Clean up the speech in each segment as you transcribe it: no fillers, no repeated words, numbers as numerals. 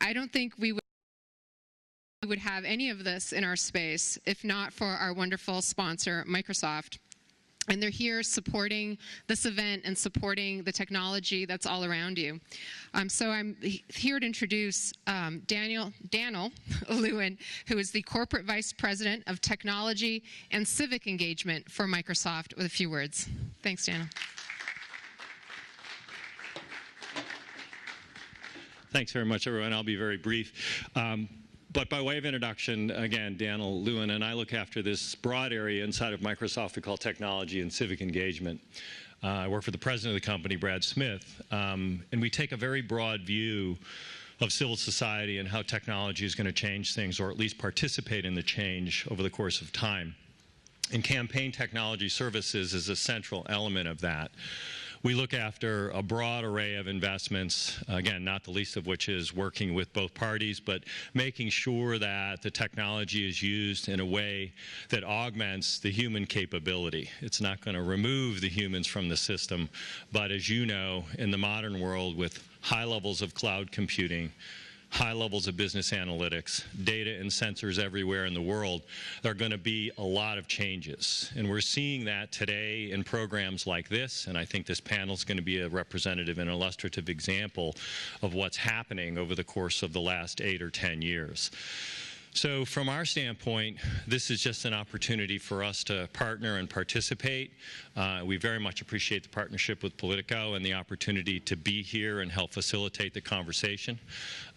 I don't think we would have any of this in our space if not for our wonderful sponsor, Microsoft. And they're here supporting this event and supporting the technology that's all around you. So I'm here to introduce Daniel Lewin, who is the Corporate Vice President of Technology and Civic Engagement for Microsoft, with a few words. Thanks, Daniel. Thanks very much, everyone. I'll be very brief. But by way of introduction, again, Daniel Lewin and I look after this broad area inside of Microsoft we call technology and civic engagement. I work for the president of the company, Brad Smith, and we take a very broad view of civil society and how technology is going to change things, or at least participate in the change over the course of time. And campaign technology services is a central element of that. We look after a broad array of investments, again, not the least of which is working with both parties, but making sure that the technology is used in a way that augments the human capability. It's not going to remove the humans from the system, but as you know, in the modern world with high levels of cloud computing, high levels of business analytics, data and sensors everywhere in the world, there are going to be a lot of changes. And we're seeing that today in programs like this, and I think this panel is going to be a representative and illustrative example of what's happening over the course of the last 8 or 10 years. So from our standpoint, this is just an opportunity for us to partner and participate. We very much appreciate the partnership with Politico and the opportunity to be here and help facilitate the conversation.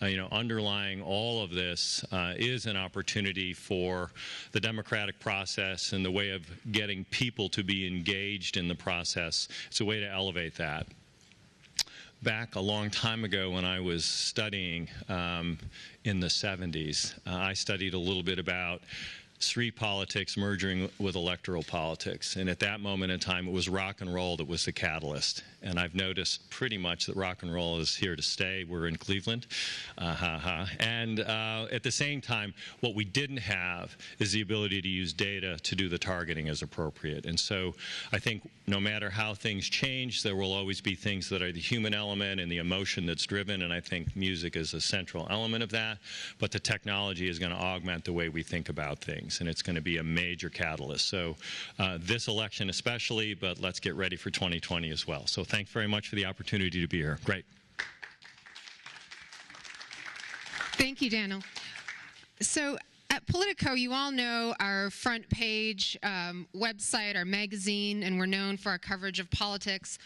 Underlying all of this is an opportunity for the democratic process and the way of getting people to be engaged in the process. It's a way to elevate that. Back a long time ago when I was studying in the 70s, I studied a little bit about street politics merging with electoral politics. And at that moment in time, it was rock and roll that was the catalyst. And I've noticed pretty much that rock and roll is here to stay. We're in Cleveland. And at the same time, what we didn't have is the ability to use data to do the targeting as appropriate. And so I think no matter how things change, there will always be things that are the human element and the emotion that's driven. And I think music is a central element of that. But the technology is going to augment the way we think about things. And it's going to be a major catalyst. So this election especially, but let's get ready for 2020 as well. So thanks very much for the opportunity to be here. Great. Thank you, Daniel. So at Politico, you all know our front page website, our magazine, and we're known for our coverage of politics.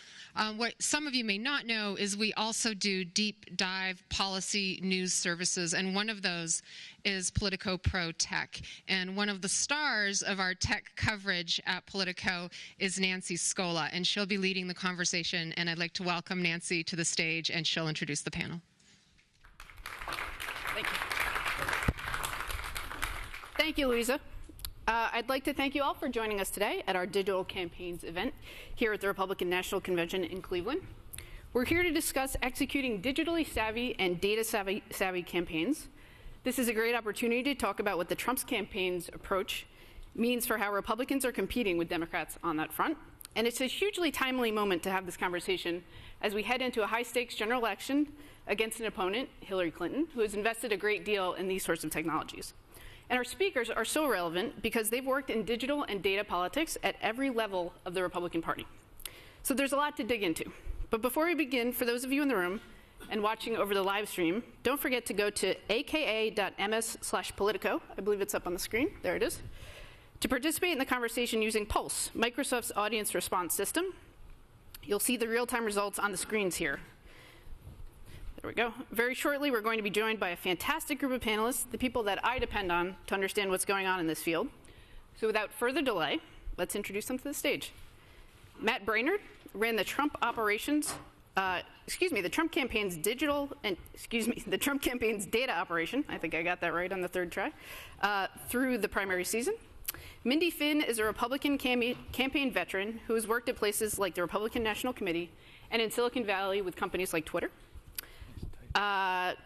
What some of you may not know is we also do deep dive policy news services, and one of those is Politico Pro Tech. And one of the stars of our tech coverage at Politico is Nancy Scola, and she'll be leading the conversation, and I'd like to welcome Nancy to the stage, and she'll introduce the panel. Thank you. Thank you, Louisa. I'd like to thank you all for joining us today at our Digital Campaigns event here at the Republican National Convention in Cleveland. We're here to discuss executing digitally savvy and data savvy campaigns. This is a great opportunity to talk about what the Trump's campaign's approach means for how Republicans are competing with Democrats on that front. And it's a hugely timely moment to have this conversation as we head into a high-stakes general election against an opponent, Hillary Clinton, who has invested a great deal in these sorts of technologies. And our speakers are so relevant because they've worked in digital and data politics at every level of the Republican Party. So there's a lot to dig into. But before we begin, for those of you in the room and watching over the live stream, don't forget to go to aka.ms/Politico. I believe it's up on the screen. There it is. To participate in the conversation using Pulse, Microsoft's audience response system. You'll see the real-time results on the screens here. There we go. Very shortly, we're going to be joined by a fantastic group of panelists, the people that I depend on to understand what's going on in this field. So without further delay, let's introduce them to the stage. Matt Brainerd ran the Trump operations, the Trump campaign's the Trump campaign's data operation. I think I got that right on the third try, through the primary season. Mindy Finn is a Republican campaign veteran who has worked at places like the Republican National Committee and in Silicon Valley with companies like Twitter. Zach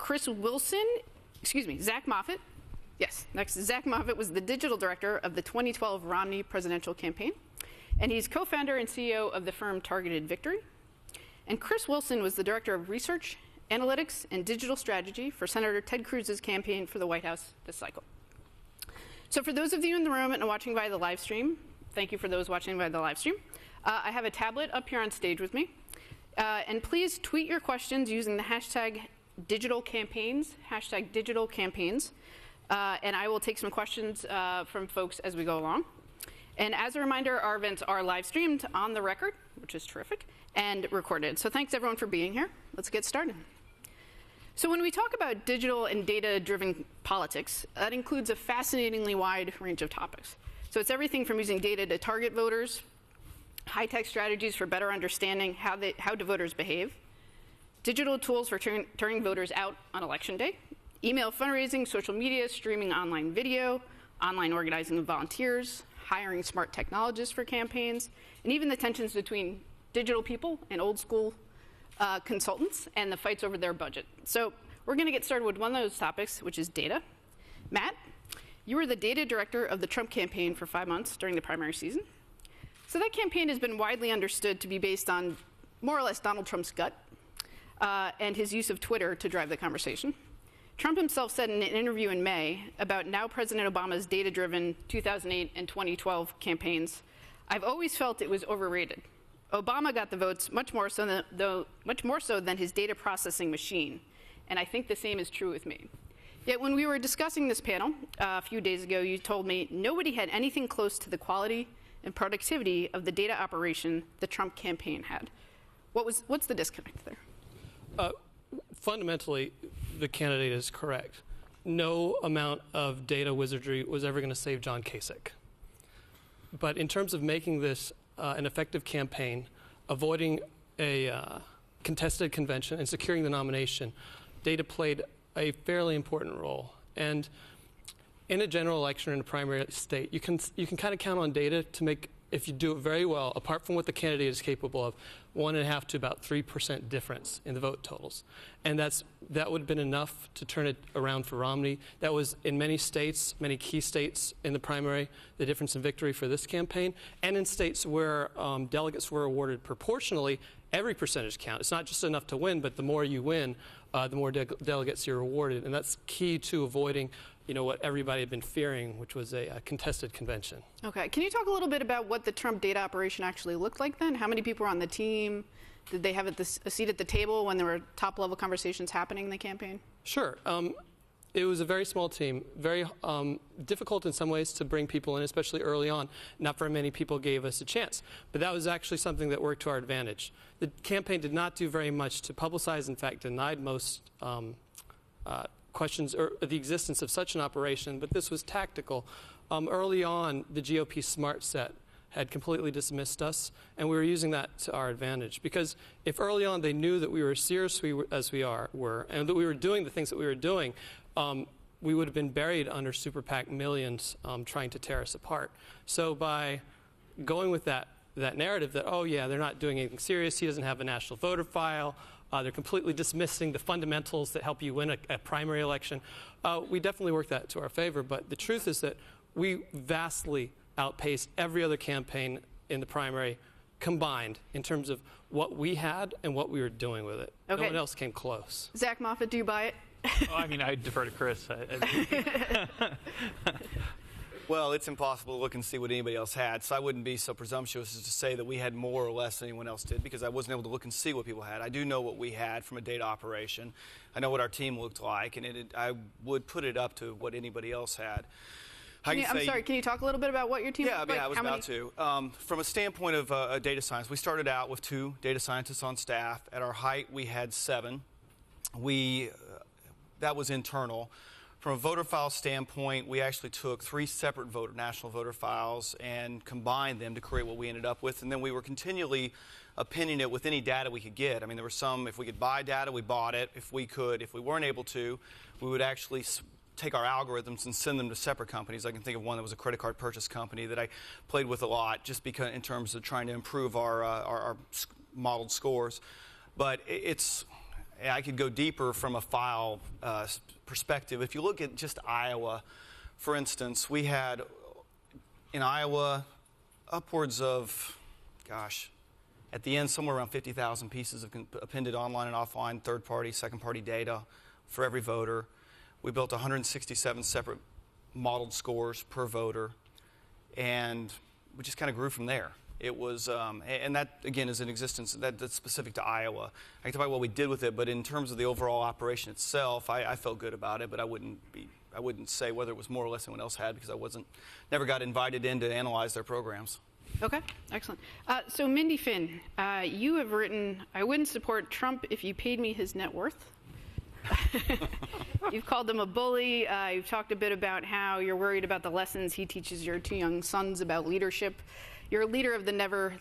Moffatt. Yes, next, Zach Moffatt was the digital director of the 2012 Romney presidential campaign, and he's co-founder and CEO of the firm Targeted Victory. And Chris Wilson was the director of research Analytics and Digital Strategy for Senator Ted Cruz's campaign for the White House this cycle. So for those of you in the room and watching via the live stream, thank you for those watching via the live stream. I have a tablet up here on stage with me. And please tweet your questions using the hashtag digital campaigns, and I will take some questions from folks as we go along. And as a reminder, our events are live streamed on the record, which is terrific, and recorded. So thanks everyone for being here. Let's get started. So when we talk about digital and data-driven politics, that includes a fascinatingly wide range of topics. So it's everything from using data to target voters, high-tech strategies for better understanding how do voters behave, digital tools for turning voters out on election day, email fundraising, social media, streaming online video, online organizing of volunteers, hiring smart technologists for campaigns, and even the tensions between digital people and old school consultants and the fights over their budget. So we're going to get started with one of those topics, which is data. Matt, you were the data director of the Trump campaign for 5 months during the primary season. So that campaign has been widely understood to be based on more or less Donald Trump's gut and his use of Twitter to drive the conversation. Trump himself said in an interview in May about now President Obama's data-driven 2008 and 2012 campaigns, "I've always felt it was overrated. Obama got the votes much more so than his data processing machine, and I think the same is true with me." Yet when we were discussing this panel a few days ago, you told me nobody had anything close to the quality and productivity of the data operation the Trump campaign had. What's the disconnect there? Fundamentally, the candidate is correct. No amount of data wizardry was ever going to save John Kasich. But in terms of making this an effective campaign, avoiding a contested convention and securing the nomination, data played a fairly important role. And in a general election or in a primary state, you can kind of count on data to make, if you do it very well, apart from what the candidate is capable of, 1.5% to about 3% difference in the vote totals. And that would have been enough to turn it around for Romney. That was in many states, many key states in the primary, the difference in victory for this campaign. And in states where delegates were awarded proportionally, every percentage count. It's not just enough to win, but the more you win, the more delegates you're awarded. And that's key to avoiding what everybody had been fearing, which was a contested convention. Okay. Can you talk a little bit about what the Trump data operation actually looked like then? How many people were on the team? Did they have a seat at the table when there were top-level conversations happening in the campaign? Sure. It was a very small team, very difficult in some ways to bring people in, especially early on. Not very many people gave us a chance. But that was actually something that worked to our advantage. The campaign did not do very much to publicize, in fact, denied most questions or the existence of such an operation, but this was tactical. Early on, the GOP smart set had completely dismissed us, and we were using that to our advantage. Because if early on they knew that we were serious as we were, and that we were doing the things that we were doing, we would have been buried under super PAC millions trying to tear us apart. So by going with that narrative that, oh yeah, they're not doing anything serious, he doesn't have a national voter file, they're completely dismissing the fundamentals that help you win a primary election. We definitely worked that to our favor, but the truth is that we vastly outpaced every other campaign in the primary combined in terms of what we had and what we were doing with it. Okay. No one else came close. Zach Moffatt, do you buy it? I defer to Chris. Well, it's impossible to look and see what anybody else had, so I wouldn't be so presumptuous as to say that we had more or less than anyone else did, because I wasn't able to look and see what people had. I do know what we had from a data operation. I know what our team looked like, and I would put it up to what anybody else had. I'm sorry, can you talk a little bit about what your team looked like? Yeah, I was about to. From a standpoint of data science, we started out with 2 data scientists on staff. At our height, we had 7. That was internal. From a voter file standpoint, we actually took 3 separate national voter files and combined them to create what we ended up with. And then we were continually appending it with any data we could get. I mean, there were some, if we could buy data, we bought it. If we weren't able to, we would actually take our algorithms and send them to separate companies. I can think of one that was a credit card purchase company that I played with a lot, just because in terms of trying to improve our modeled scores. But I could go deeper from a file perspective. If you look at just Iowa, for instance, we had in Iowa upwards of, At the end, somewhere around 50,000 pieces of appended online and offline third-party, second-party data for every voter. We built 167 separate modeled scores per voter, and we just kind of grew from there. It was, and that, again, is in existence, that's specific to Iowa. I can talk about what we did with it, but in terms of the overall operation itself, I felt good about it, but I wouldn't say whether it was more or less than anyone else had, because never got invited in to analyze their programs. Okay, excellent. So Mindy Finn, you have written, "I wouldn't support Trump if you paid me his net worth." You've called him a bully. You've talked a bit about how you're worried about the lessons he teaches your two young sons about leadership. You're a leader of the Never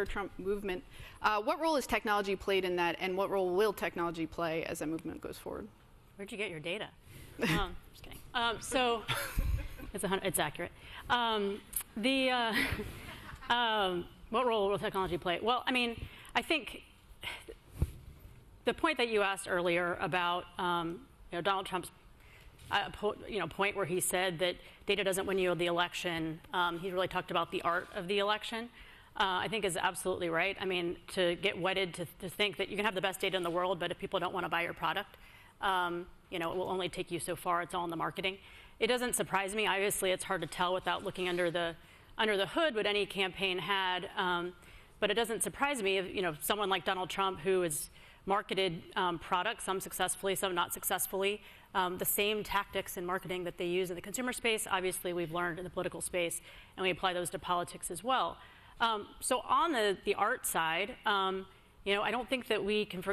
Trump movement. What role has technology played in that, and what role will technology play as that movement goes forward? Where'd you get your data? Just kidding. So it's accurate. What role will technology play? Well, I mean, I think the point that you asked earlier about Donald Trump's point where he said that data doesn't win you the election. He really talked about the art of the election. I think is absolutely right. I mean, to get wedded to think that you can have the best data in the world, but if people don't want to buy your product, it will only take you so far. It's all in the marketing. It doesn't surprise me. Obviously, it's hard to tell without looking under the hood what any campaign had. But it doesn't surprise me if someone like Donald Trump, who has marketed products, some successfully, some not successfully, the same tactics in marketing that they use in the consumer space, obviously we've learned in the political space, and we apply those to politics as well. So on the art side, I don't think that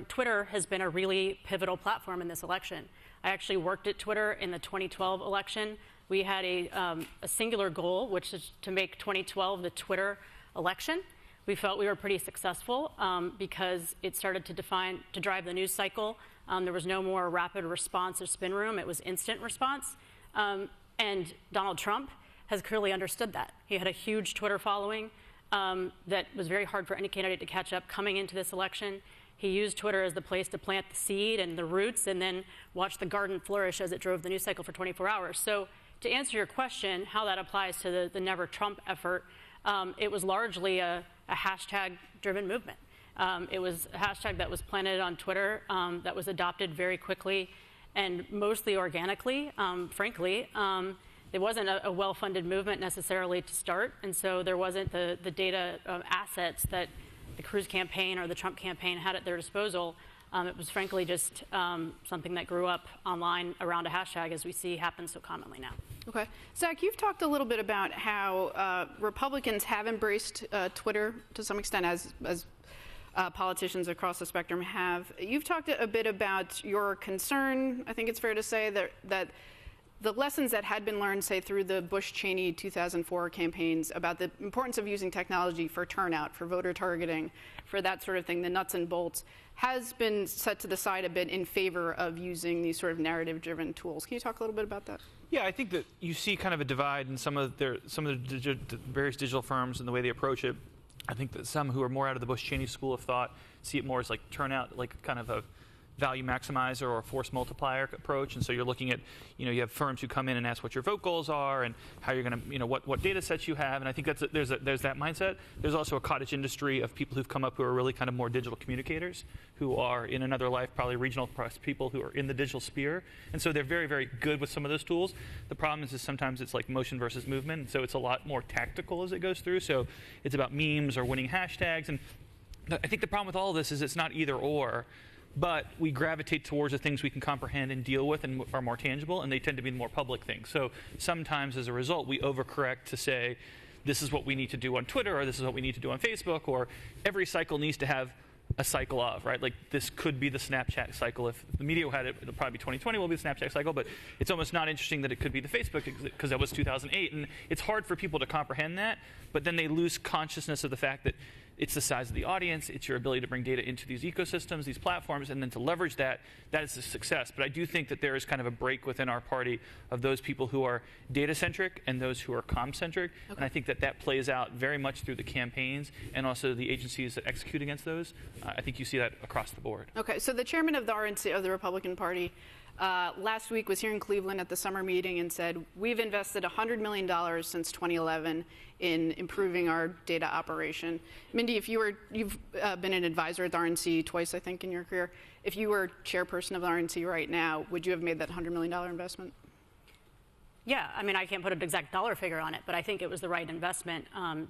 Twitter has been a really pivotal platform in this election. I actually worked at Twitter in the 2012 election. We had a singular goal, which is to make 2012 the Twitter election. We felt we were pretty successful because it started to drive the news cycle. There was no more rapid response or spin room. It was instant response. And Donald Trump has clearly understood that. He had a huge Twitter following that was very hard for any candidate to catch up coming into this election. He used Twitter as the place to plant the seed and the roots and then watch the garden flourish as it drove the news cycle for 24 hours. So to answer your question, how that applies to the Never Trump effort, it was largely a hashtag-driven movement. It was a hashtag that was planted on Twitter that was adopted very quickly and mostly organically, frankly. It wasn't a well-funded movement necessarily to start, and so there wasn't the data assets that the Cruz campaign or the Trump campaign had at their disposal. It was frankly just something that grew up online around a hashtag, as we see happen so commonly now. Okay. Zach, you've talked a little bit about how Republicans have embraced Twitter to some extent, as politicians across the spectrum have. You've talked a bit about your concern, I think it's fair to say, that the lessons that had been learned, say, through the Bush-Cheney 2004 campaigns about the importance of using technology for turnout, for voter targeting, for that sort of thing, the nuts and bolts, has been set to the side a bit in favor of using these sort of narrative-driven tools. Can you talk a little bit about that? Yeah, I think that you see kind of a divide in some of the various digital firms and the way they approach it. I think that some who are more out of the Bush-Cheney school of thought see it more as like turnout, like kind of a value maximizer or a force multiplier approach. And so you're looking at, you have firms who come in and ask what your vote goals are and how you're going to, what data sets you have. And I think there's that mindset. There's also a cottage industry of people who've come up who are really kind of more digital communicators, who are in another life probably regional people who are in the digital sphere. And so they're very, very good with some of those tools. The problem is sometimes it's like motion versus movement. And so it's a lot more tactical as it goes through. So it's about memes or winning hashtags. And I think the problem with all of this is it's not either or. But we gravitate towards the things we can comprehend and deal with and are more tangible, and they tend to be the more public things. So sometimes, as a result, we overcorrect to say, this is what we need to do on Twitter, or this is what we need to do on Facebook, or every cycle needs to have a cycle of, right? Like, this could be the Snapchat cycle. If the media had it, it'll probably be 2020 will be the Snapchat cycle, but it's almost not interesting that it could be the Facebook, because that was 2008, and it's hard for people to comprehend that, but then they lose consciousness of the fact that it's the size of the audience, it's your ability to bring data into these ecosystems, these platforms, and then to leverage that is a success. But I do think that there is kind of a break within our party of those people who are data-centric and those who are comm-centric. Okay. And I think that plays out very much through the campaigns and also the agencies that execute against those. I think you see that across the board. Okay, so the chairman of the RNC, of the Republican Party, last week was here in Cleveland at the summer meeting and said, we've invested $100 million since 2011 in improving our data operation. Mindy, you've been an advisor at the RNC twice, I think, in your career. If you were chairperson of the RNC right now, would you have made that $100 million investment? Yeah, I mean, I can't put an exact dollar figure on it, but I think it was the right investment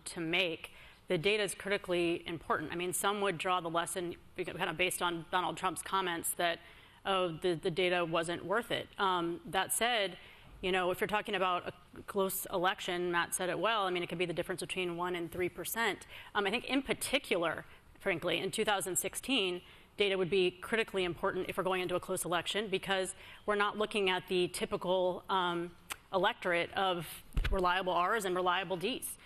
to make. The data is critically important. I mean, some would draw the lesson, kind of based on Donald Trump's comments, that, oh, the data wasn't worth it. That said, you know, if you're talking about a close election, Matt said it well, I mean, it could be the difference between 1% and 3%. I think in particular, frankly, in 2016, data would be critically important if we're going into a close election, because we're not looking at the typical electorate of reliable R's and reliable D's.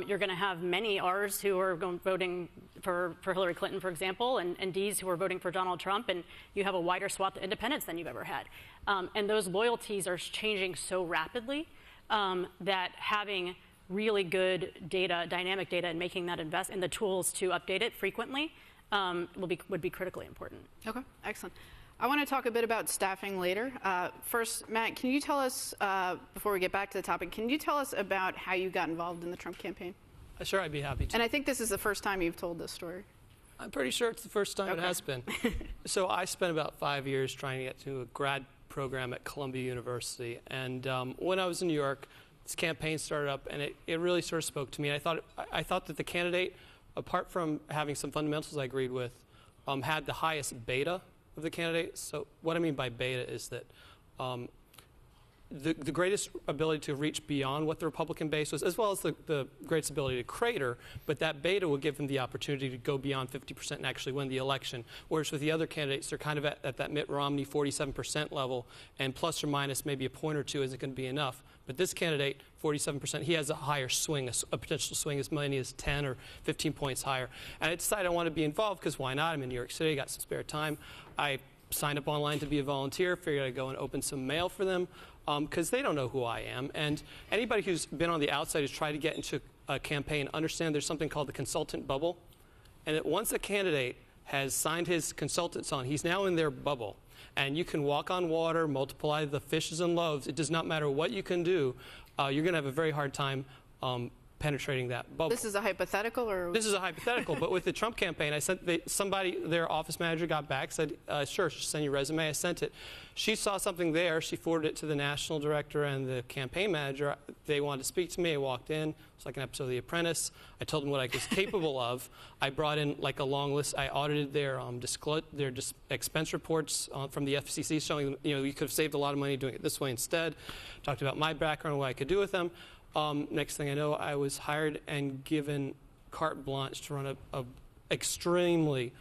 You're going to have many R's who are voting for Hillary Clinton, for example, and D's who are voting for Donald Trump, and you have a wider swath of independents than you've ever had. And those loyalties are changing so rapidly that having really good data, dynamic data, and making that invest in the tools to update it frequently would be critically important. Okay, excellent. I want to talk a bit about staffing later. First, Matt, can you tell us, before we get back to the topic, can you tell us about how you got involved in the Trump campaign? Sure, I'd be happy to. And I think this is the first time you've told this story. I'm pretty sure it's the first time it has been. So I spent about 5 years trying to get to a grad program at Columbia University. And when I was in New York, this campaign started up, and it really sort of spoke to me. And I thought that the candidate, apart from having some fundamentals I agreed with, had the highest beta of the candidates. So what I mean by beta is that the greatest ability to reach beyond what the Republican base was, as well as the greatest ability to crater, but that beta will give them the opportunity to go beyond 50% and actually win the election. Whereas with the other candidates, they're kind of at that Mitt Romney 47% level, and plus or minus maybe a point or two isn't going to be enough. But this candidate, 47%, he has a higher swing, a potential swing as many as 10 or 15 points higher. And I decided I want to be involved because why not? I'm in New York City, got some spare time. I signed up online to be a volunteer, figured I'd go and open some mail for them because they don't know who I am. And anybody who's been on the outside who's tried to get into a campaign understand there's something called the consultant bubble. And that once a candidate has signed his consultants on, he's now in their bubble. And you can walk on water, multiply the fishes and loaves. It does not matter what you can do. You're going to have a very hard time penetrating that bubble. This is a hypothetical, or? This is a hypothetical, but with the Trump campaign, I sent their office manager got back, said, sure, send your resume. I sent it. She saw something there. She forwarded it to the national director and the campaign manager. They wanted to speak to me. I walked in. It's like an episode of The Apprentice. I told them what I was capable of. I brought in like a long list. I audited their expense reports from the FCC, showing them, you could have saved a lot of money doing it this way instead. Talked about my background and what I could do with them. Next thing I know, I was hired and given carte blanche to run a extremely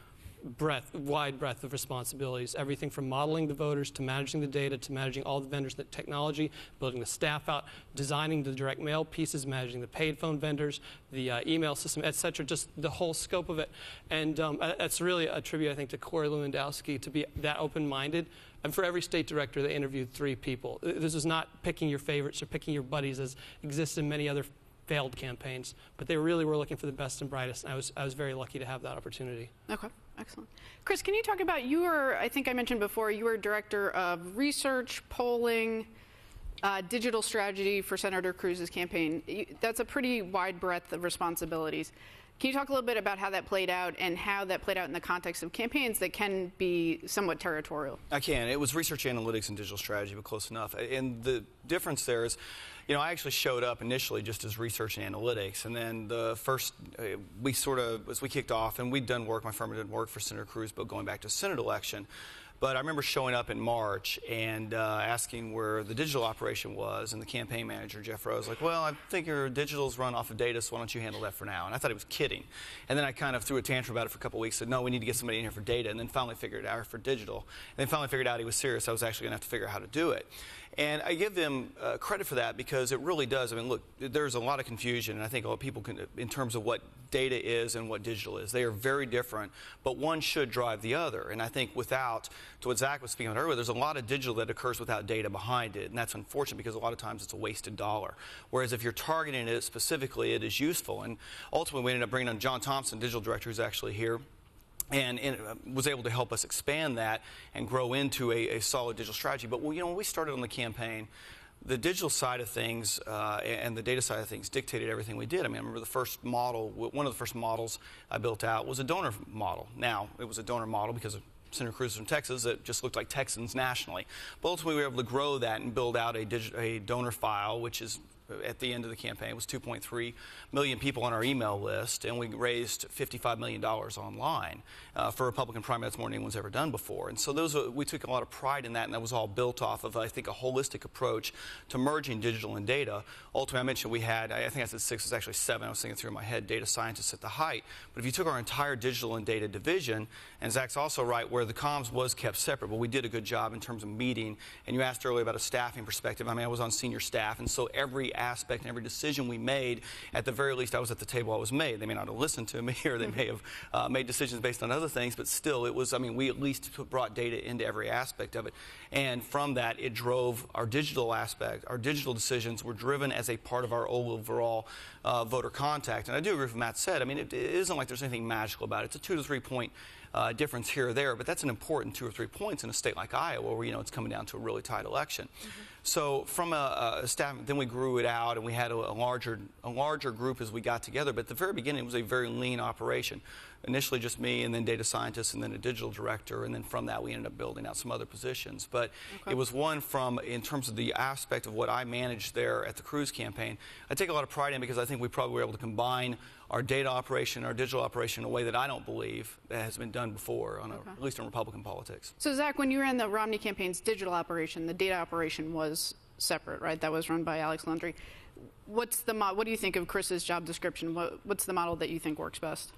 wide breadth of responsibilities, everything from modeling the voters to managing the data to managing all the vendors, the technology, building the staff out, designing the direct mail pieces, managing the paid phone vendors, the email system, et cetera, just the whole scope of it. And that's really a tribute, I think, to Corey Lewandowski to be that open-minded. And for every state director, they interviewed 3 people. This is not picking your favorites or picking your buddies, as exists in many other failed campaigns. But they really were looking for the best and brightest. And I was very lucky to have that opportunity. Okay, excellent. Chris, can you talk about, I think I mentioned before, you were director of research, polling, digital strategy for Senator Cruz's campaign. That's a pretty wide breadth of responsibilities. Can you talk a little bit about how that played out and how that played out in the context of campaigns that can be somewhat territorial? I can. It was research analytics and digital strategy, but close enough. And the difference there is, I actually showed up initially just as research and analytics. And then the first, as we kicked off, and we'd done work, my firm had done work for Senator Cruz, but going back to the Senate election. But I remember showing up in March and asking where the digital operation was, and the campaign manager, Jeff Rose, like, well, I think your digital's run off of data, so why don't you handle that for now? And I thought he was kidding. And then I kind of threw a tantrum about it for a couple of weeks, said, no, we need to get somebody in here for data, and then finally figured it out for digital. And then finally figured out he was serious. I was actually going to have to figure out how to do it. And I give them credit for that because it really does. I mean, look, there's a lot of confusion, and I think a lot of people can, in terms of what data is and what digital is. They are very different, but one should drive the other. And I think to what Zach was speaking about earlier, there's a lot of digital that occurs without data behind it, and that's unfortunate because a lot of times it's a wasted dollar. Whereas if you're targeting it specifically, it is useful. And ultimately, we ended up bringing on John Thompson, digital director, who's actually here. and was able to help us expand that and grow into a solid digital strategy. But when we started on the campaign, the digital side of things and the data side of things dictated everything we did. I mean, I remember the first model, one of the first models I built out was a donor model. Now, it was a donor model because of Senator Cruz from Texas that just looked like Texans nationally. But ultimately, we were able to grow that and build out a donor file, which is at the end of the campaign, it was 2.3 million people on our email list, and we raised $55 million online for a Republican primary. That's more than anyone's ever done before. And so we took a lot of pride in that, and that was all built off of, I think, a holistic approach to merging digital and data. Ultimately, I mentioned we had, I think I said 6, it's actually 7, I was thinking through in my head, data scientists at the height. But if you took our entire digital and data division, and Zach's also right, where the comms was kept separate, but we did a good job in terms of meeting. And you asked earlier about a staffing perspective. I mean, I was on senior staff, and so every aspect and every decision we made, at the very least, I was at the table I was made. They may not have listened to me, or they may have made decisions based on other things, but still, it was, I mean, we at least brought data into every aspect of it. And from that, it drove our digital aspect. Our digital decisions were driven as a part of our overall voter contact. And I do agree with what Matt said. I mean, it isn't like there's anything magical about it. It's a 2 to 3 point difference here or there, but that's an important 2 or 3 points in a state like Iowa where, it's coming down to a really tight election. So from a staff, then we grew it out, and we had a larger group as we got together. But at the very beginning, it was a very lean operation. Initially just me, and then data scientists, and then a digital director, and then from that we ended up building out some other positions. But it was one in terms of the aspect of what I managed there at the Cruz campaign, I take a lot of pride in, because I think we probably were able to combine our data operation, our digital operation, in a way that I don't believe that has been done before, at least in Republican politics. So Zach, when you ran the Romney campaign's digital operation, the data operation was separate, right? That was run by Alex Landry. What do you think of Chris's job description? What's the model that you think works best?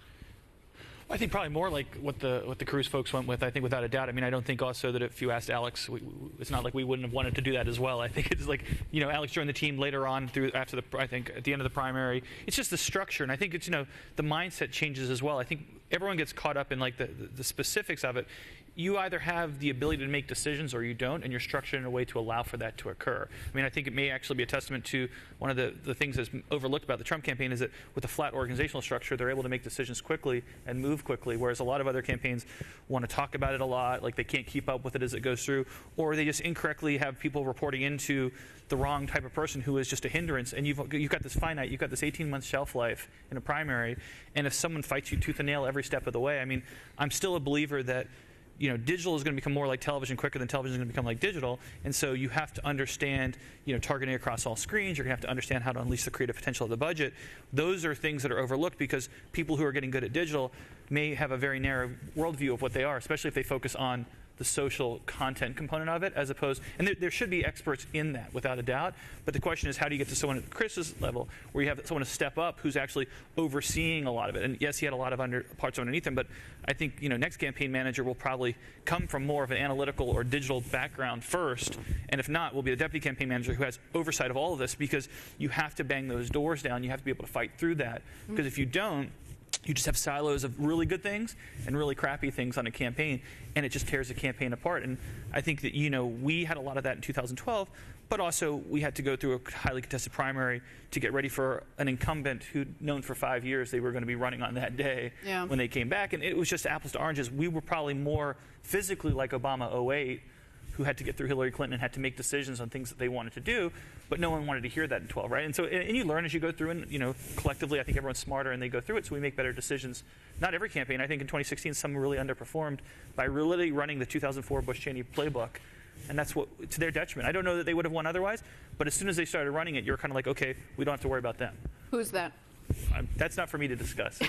I think probably more like what the Cruz folks went with. I think without a doubt. I mean, I don't think also that if you asked Alex, it's not like we wouldn't have wanted to do that as well. I think it's like, Alex joined the team later on I think at the end of the primary. It's just the structure, and I think it's, the mindset changes as well. I think everyone gets caught up in like the specifics of it. You either have the ability to make decisions or you don't, and you're structured in a way to allow for that to occur. I mean, I think it may actually be a testament to one of the things that's overlooked about the Trump campaign is that with a flat organizational structure, they're able to make decisions quickly and move quickly, whereas a lot of other campaigns want to talk about it a lot, like they can't keep up with it as it goes through, or they just incorrectly have people reporting into the wrong type of person who is just a hindrance, and you've got this 18-month shelf life in a primary, and if someone fights you tooth and nail every step of the way, I mean, I'm still a believer that digital is going to become more like television quicker than television is going to become like digital. And so you have to understand, targeting across all screens. You're going to have to understand how to unleash the creative potential of the budget. Those are things that are overlooked because people who are getting good at digital may have a very narrow worldview of what they are, especially if they focus on the social content component of it, as opposed, and there should be experts in that without a doubt, but the question is, how do you get to someone at Chris's level where you have someone to step up who's actually overseeing a lot of it? And yes, he had a lot of parts underneath him, but I think next campaign manager will probably come from more of an analytical or digital background first, and if not, will be the deputy campaign manager who has oversight of all of this, because you have to bang those doors down. You have to be able to fight through that, because if you don't, you just have silos of really good things and really crappy things on a campaign, and it just tears the campaign apart. And I think that, we had a lot of that in 2012, but also we had to go through a highly contested primary to get ready for an incumbent who'd known for 5 years they were going to be running on that day when they came back. And it was just apples to oranges. We were probably more physically like Obama 08, who had to get through Hillary Clinton and had to make decisions on things that they wanted to do, but no one wanted to hear that in 12, right? And so, and you learn as you go through, and collectively, I think everyone's smarter and they go through it, so we make better decisions. Not every campaign. I think in 2016, some really underperformed by really running the 2004 Bush-Cheney playbook, and that's what, to their detriment. I don't know that they would have won otherwise, but as soon as they started running it, you're kind of like, okay, we don't have to worry about them. Who's that? That's not for me to discuss.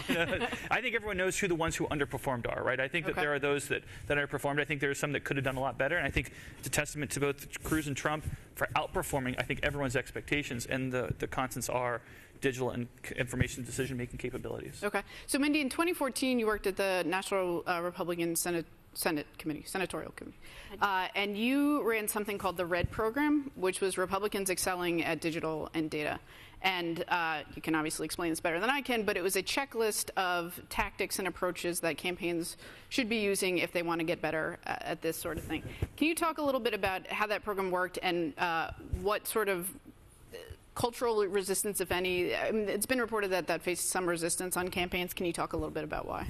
I think everyone knows who the ones who underperformed are, right? I think that there are those that underperformed. I think there are some that could have done a lot better. And I think it's a testament to both Cruz and Trump for outperforming, I think, everyone's expectations. And the constants are digital and information decision-making capabilities. Okay. So, Mindy, in 2014, you worked at the National Republican Senatorial Committee. And you ran something called the RED program, which was Republicans excelling at digital and data. And you can obviously explain this better than I can, but it was a checklist of tactics and approaches that campaigns should be using if they want to get better at this sort of thing. Can you talk a little bit about how that program worked and what sort of cultural resistance, if any? I mean, it's been reported that faced some resistance on campaigns. Can you talk a little bit about why?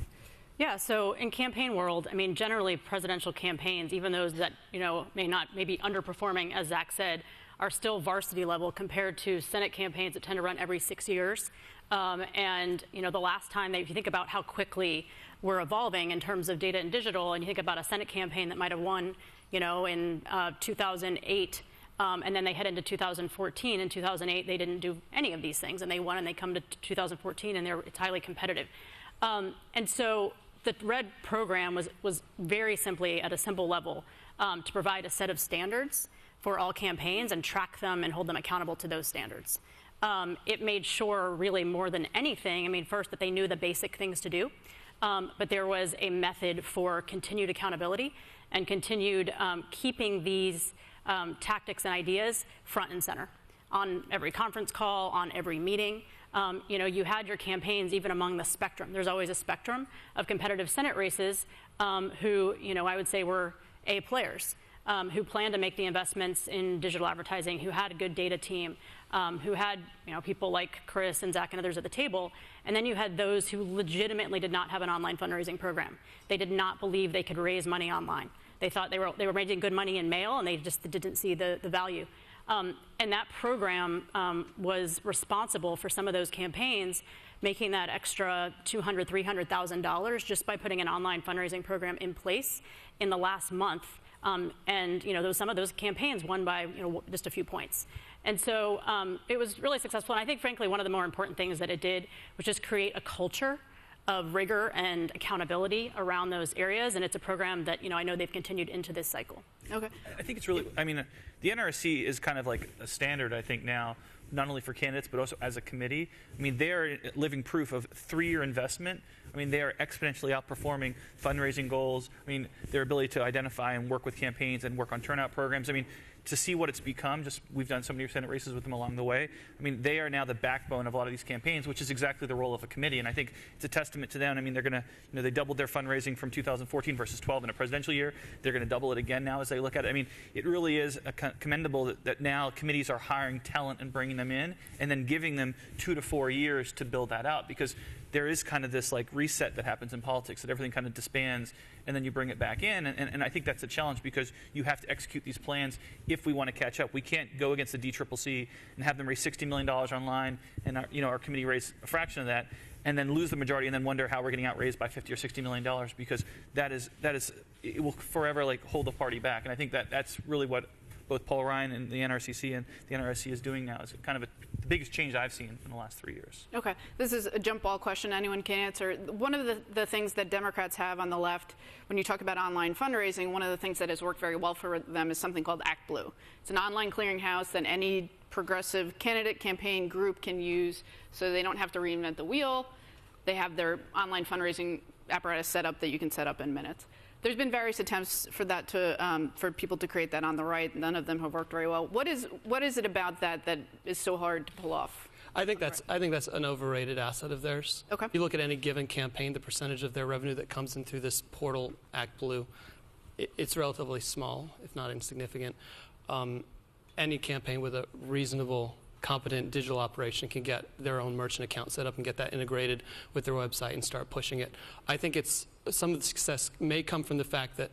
Yeah, so in campaign world, I mean, generally presidential campaigns, even those that, may be underperforming, as Zach said, are still varsity level compared to Senate campaigns that tend to run every 6 years. And, the last time if you think about how quickly we're evolving in terms of data and digital, and you think about a Senate campaign that might have won, in 2008, and then they head into 2014. In 2008, they didn't do any of these things, and they won, and they come to 2014, and it's highly competitive. And so the RED program was very simply at a simple level to provide a set of standards for all campaigns and track them and hold them accountable to those standards. It made sure, really more than anything, first that they knew the basic things to do, but there was a method for continued accountability and continued keeping these tactics and ideas front and center on every conference call, on every meeting. You had your campaigns even among the spectrum. There's always a spectrum of competitive Senate races who, I would say were A players. Who planned to make the investments in digital advertising, who had a good data team, who had people like Chris and Zach and others at the table. And then you had those who legitimately did not have an online fundraising program. They did not believe they could raise money online. They thought they were making good money in mail, and they just didn't see the value. And that program was responsible for some of those campaigns making that extra $200,000, $300,000 just by putting an online fundraising program in place in the last month. And some of those campaigns won by just a few points. And so it was really successful. And I think, frankly, one of the more important things that it did was just create a culture of rigor and accountability around those areas. And it's a program that I know they've continued into this cycle. Okay. I think it's really, the NRSC is kind of like a standard, I think, now, not only for candidates, but also as a committee. They are living proof of 3-year investment. They are exponentially outperforming fundraising goals. Their ability to identify and work with campaigns and work on turnout programs. To see what it's become, we've done so many Senate races with them along the way. They are now the backbone of a lot of these campaigns, which is exactly the role of a committee. And I think it's a testament to them. They're going to, they doubled their fundraising from 2014 versus 12 in a presidential year. They're going to double it again now as they look at it. It really is commendable that now committees are hiring talent and bringing them in and then giving them 2 to 4 years to build that out, because there is kind of this reset that happens in politics, that everything kind of disbands and then you bring it back in. And I think that's a challenge, because you have to execute these plans if we want to catch up. We can't go against the DCCC and have them raise $60 million online and our committee raise a fraction of that and then lose the majority and then wonder how we're getting outraised by $50 or $60 million, because that is it will forever hold the party back. And I think that's really what both Paul Ryan and the NRCC and the NRSC is doing now. Is kind of the biggest change I've seen in the last 3 years. Okay, this is a jump ball question anyone can answer. One of the things that Democrats have on the left, when you talk about online fundraising, one of the things that has worked very well for them is something called Act Blue. It's an online clearinghouse that any progressive candidate campaign group can use, so they don't have to reinvent the wheel. They have their online fundraising apparatus set up that you can set up in minutes. There's been various attempts for that for people to create that on the right. None of them have worked very well. What is it about that is so hard to pull off? I think that's an overrated asset of theirs. Okay. If you look at any given campaign, the percentage of their revenue that comes in through this portal, Act Blue, it's relatively small, if not insignificant. Any campaign with a reasonable, competent digital operation can get their own merchant account set up and get that integrated with their website and start pushing it. I think some of the success may come from the fact that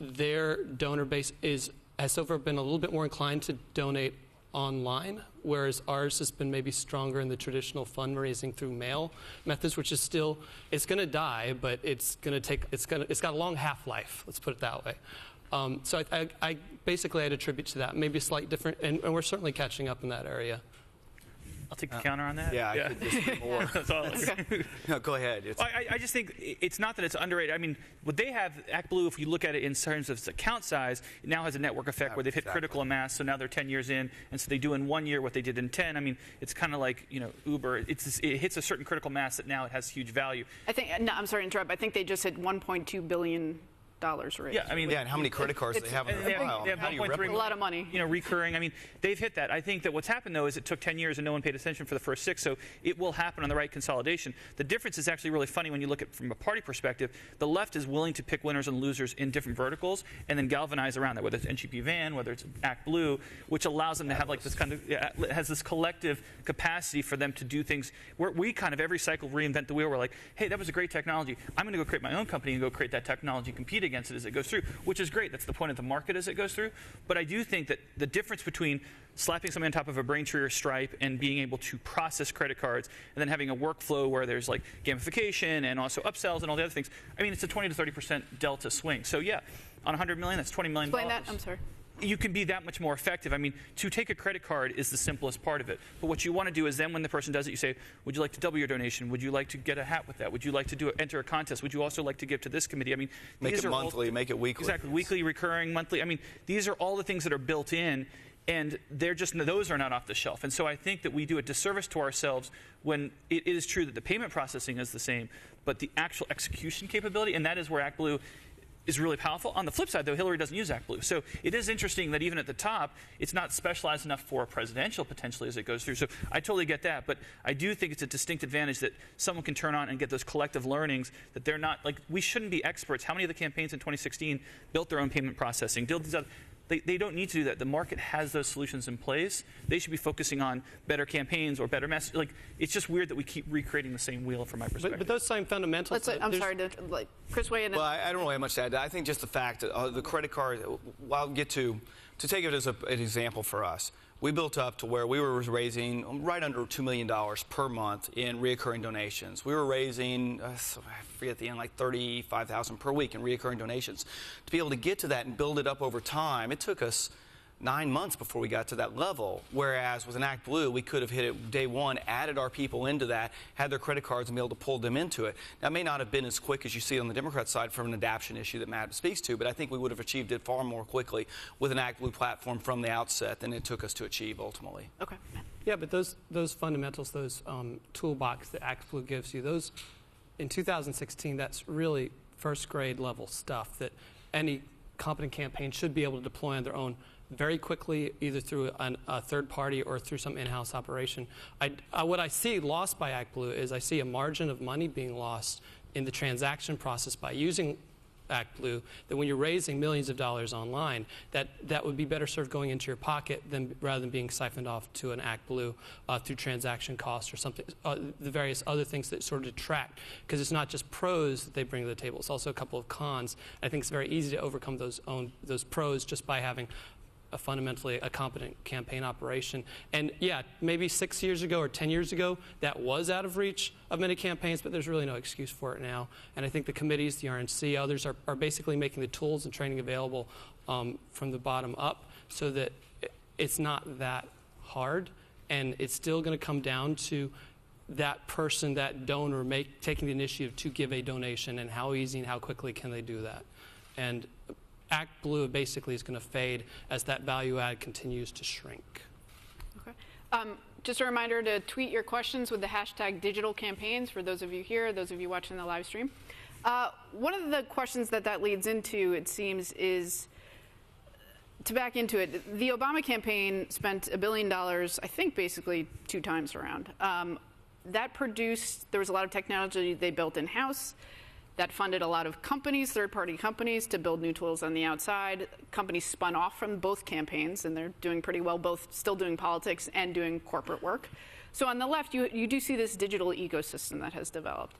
their donor base has so far been a little bit more inclined to donate online, whereas ours has been maybe stronger in the traditional fundraising through mail methods, which is still, it's going to die, but it's got a long half-life, let's put it that way. So I basically I'd attribute to that, maybe a slight different, and we're certainly catching up in that area. I'll take the counter on that. Yeah, I could disagree more. That's all. No, go ahead. I just think it's not that it's underrated. What they have, Act Blue, if you look at it in terms of its account size, it now has a network effect where they've hit critical mass, so now they're 10 years in, and so they do in 1 year what they did in 10. It's kind of like, Uber. It hits a certain critical mass that now it has huge value. I'm sorry to interrupt. I think they just hit 1.2 billion raised. Yeah, I mean, Yeah, and how many credit cards they have on their file? They have How do you 1.3 replicate a lot of money. Recurring. I mean, they've hit that. I think that what's happened, though, is it took 10 years and no one paid attention for the first 6, so it will happen on the right consolidation. The difference is actually really funny when you look at it from a party perspective. The left is willing to pick winners and losers in different verticals and then galvanize around that, whether it's NGP Van, whether it's Act Blue, which allows them to have like this kind of, has this collective capacity for them to do things where we kind of every cycle reinvent the wheel. We're like, hey, that was a great technology. I'm going to go create my own company and go create that technology, compete against it as it goes through, which is great. That's the point of the market as it goes through. But I do think that the difference between slapping something on top of a Braintree or Stripe and being able to process credit cards and then having a workflow where there's like gamification and also upsells and all the other things, I mean, it's a 20 to 30% delta swing. So yeah, on 100 million, that's $20 million. Explain that. I'm sorry. You can be that much more effective. I mean, to take a credit card is the simplest part of it. But what you want to do is then when the person does it, you say, would you like to double your donation? Would you like to get a hat with that? Would you like to enter a contest? Would you also like to give to this committee? I mean, Make these it are monthly, make it weekly. Exactly, weekly, recurring, monthly. I mean, these are all the things that are built in, and those are not off the shelf. And so I think that we do a disservice to ourselves when it is true that the payment processing is the same, but the actual execution capability, and that is where Act Blue is really powerful. On the flip side, though, Hillary doesn't use Act Blue. So it is interesting that even at the top, it's not specialized enough for a presidential potentially as it goes through. So I totally get that. But I do think it's a distinct advantage that someone can turn on and get those collective learnings that they're not, like, we shouldn't be experts. How many of the campaigns in 2016 built their own payment processing, built these other, they don't need to do that. The market has those solutions in place. They should be focusing on better campaigns or better message. Like, it's just weird that we keep recreating the same wheel from my perspective. But those same fundamentals. I'm sorry to Chris weigh in. Well, I don't really have much to add. I think just the fact that the credit card, well, I'll get to take it as an example for us. We built up to where we were raising right under $2 million per month in reoccurring donations. We were raising, I forget at the end, like $35,000 per week in reoccurring donations. To be able to get to that and build it up over time, it took us 9 months before we got to that level, whereas with an Act Blue, we could have hit it day one, added our people into that, had their credit cards and be able to pull them into it. That may not have been as quick as you see on the Democrat side from an adoption issue that Matt speaks to, but I think we would have achieved it far more quickly with an Act Blue platform from the outset than it took us to achieve ultimately. Okay. Yeah, but those fundamentals, those toolbox that Act Blue gives you, those in 2016, that's really first grade level stuff that any competent campaign should be able to deploy on their own very quickly, either through a third party or through some in-house operation. What I see lost by Act Blue is I see a margin of money being lost in the transaction process by using Act Blue, that when you're raising millions of dollars online, that would be better served going into your pocket rather than being siphoned off to an Act Blue through transaction costs or something, the various other things that sort of detract, because it's not just pros that they bring to the table, it's also a couple of cons. I think it's very easy to overcome those pros just by having fundamentally a competent campaign operation. And yeah, maybe 6 years ago or 10 years ago, that was out of reach of many campaigns, but there's really no excuse for it now. And I think the committees, the RNC, others are basically making the tools and training available from the bottom up so that it's not that hard. And it's still going to come down to that person, that donor, taking the initiative to give a donation, and how easy and how quickly can they do that. And Act Blue basically is going to fade as that value add continues to shrink. Okay. Just a reminder to tweet your questions with the hashtag digital campaigns for those of you here, those of you watching the live stream. One of the questions that leads into, it seems, is to back into it. The Obama campaign spent $1 billion, I think, basically 2 times around. There was a lot of technology they built in-house. That funded a lot of companies, third-party companies, to build new tools on the outside. Companies spun off from both campaigns, and they're doing pretty well, both still doing politics and doing corporate work. So on the left, you do see this digital ecosystem that has developed.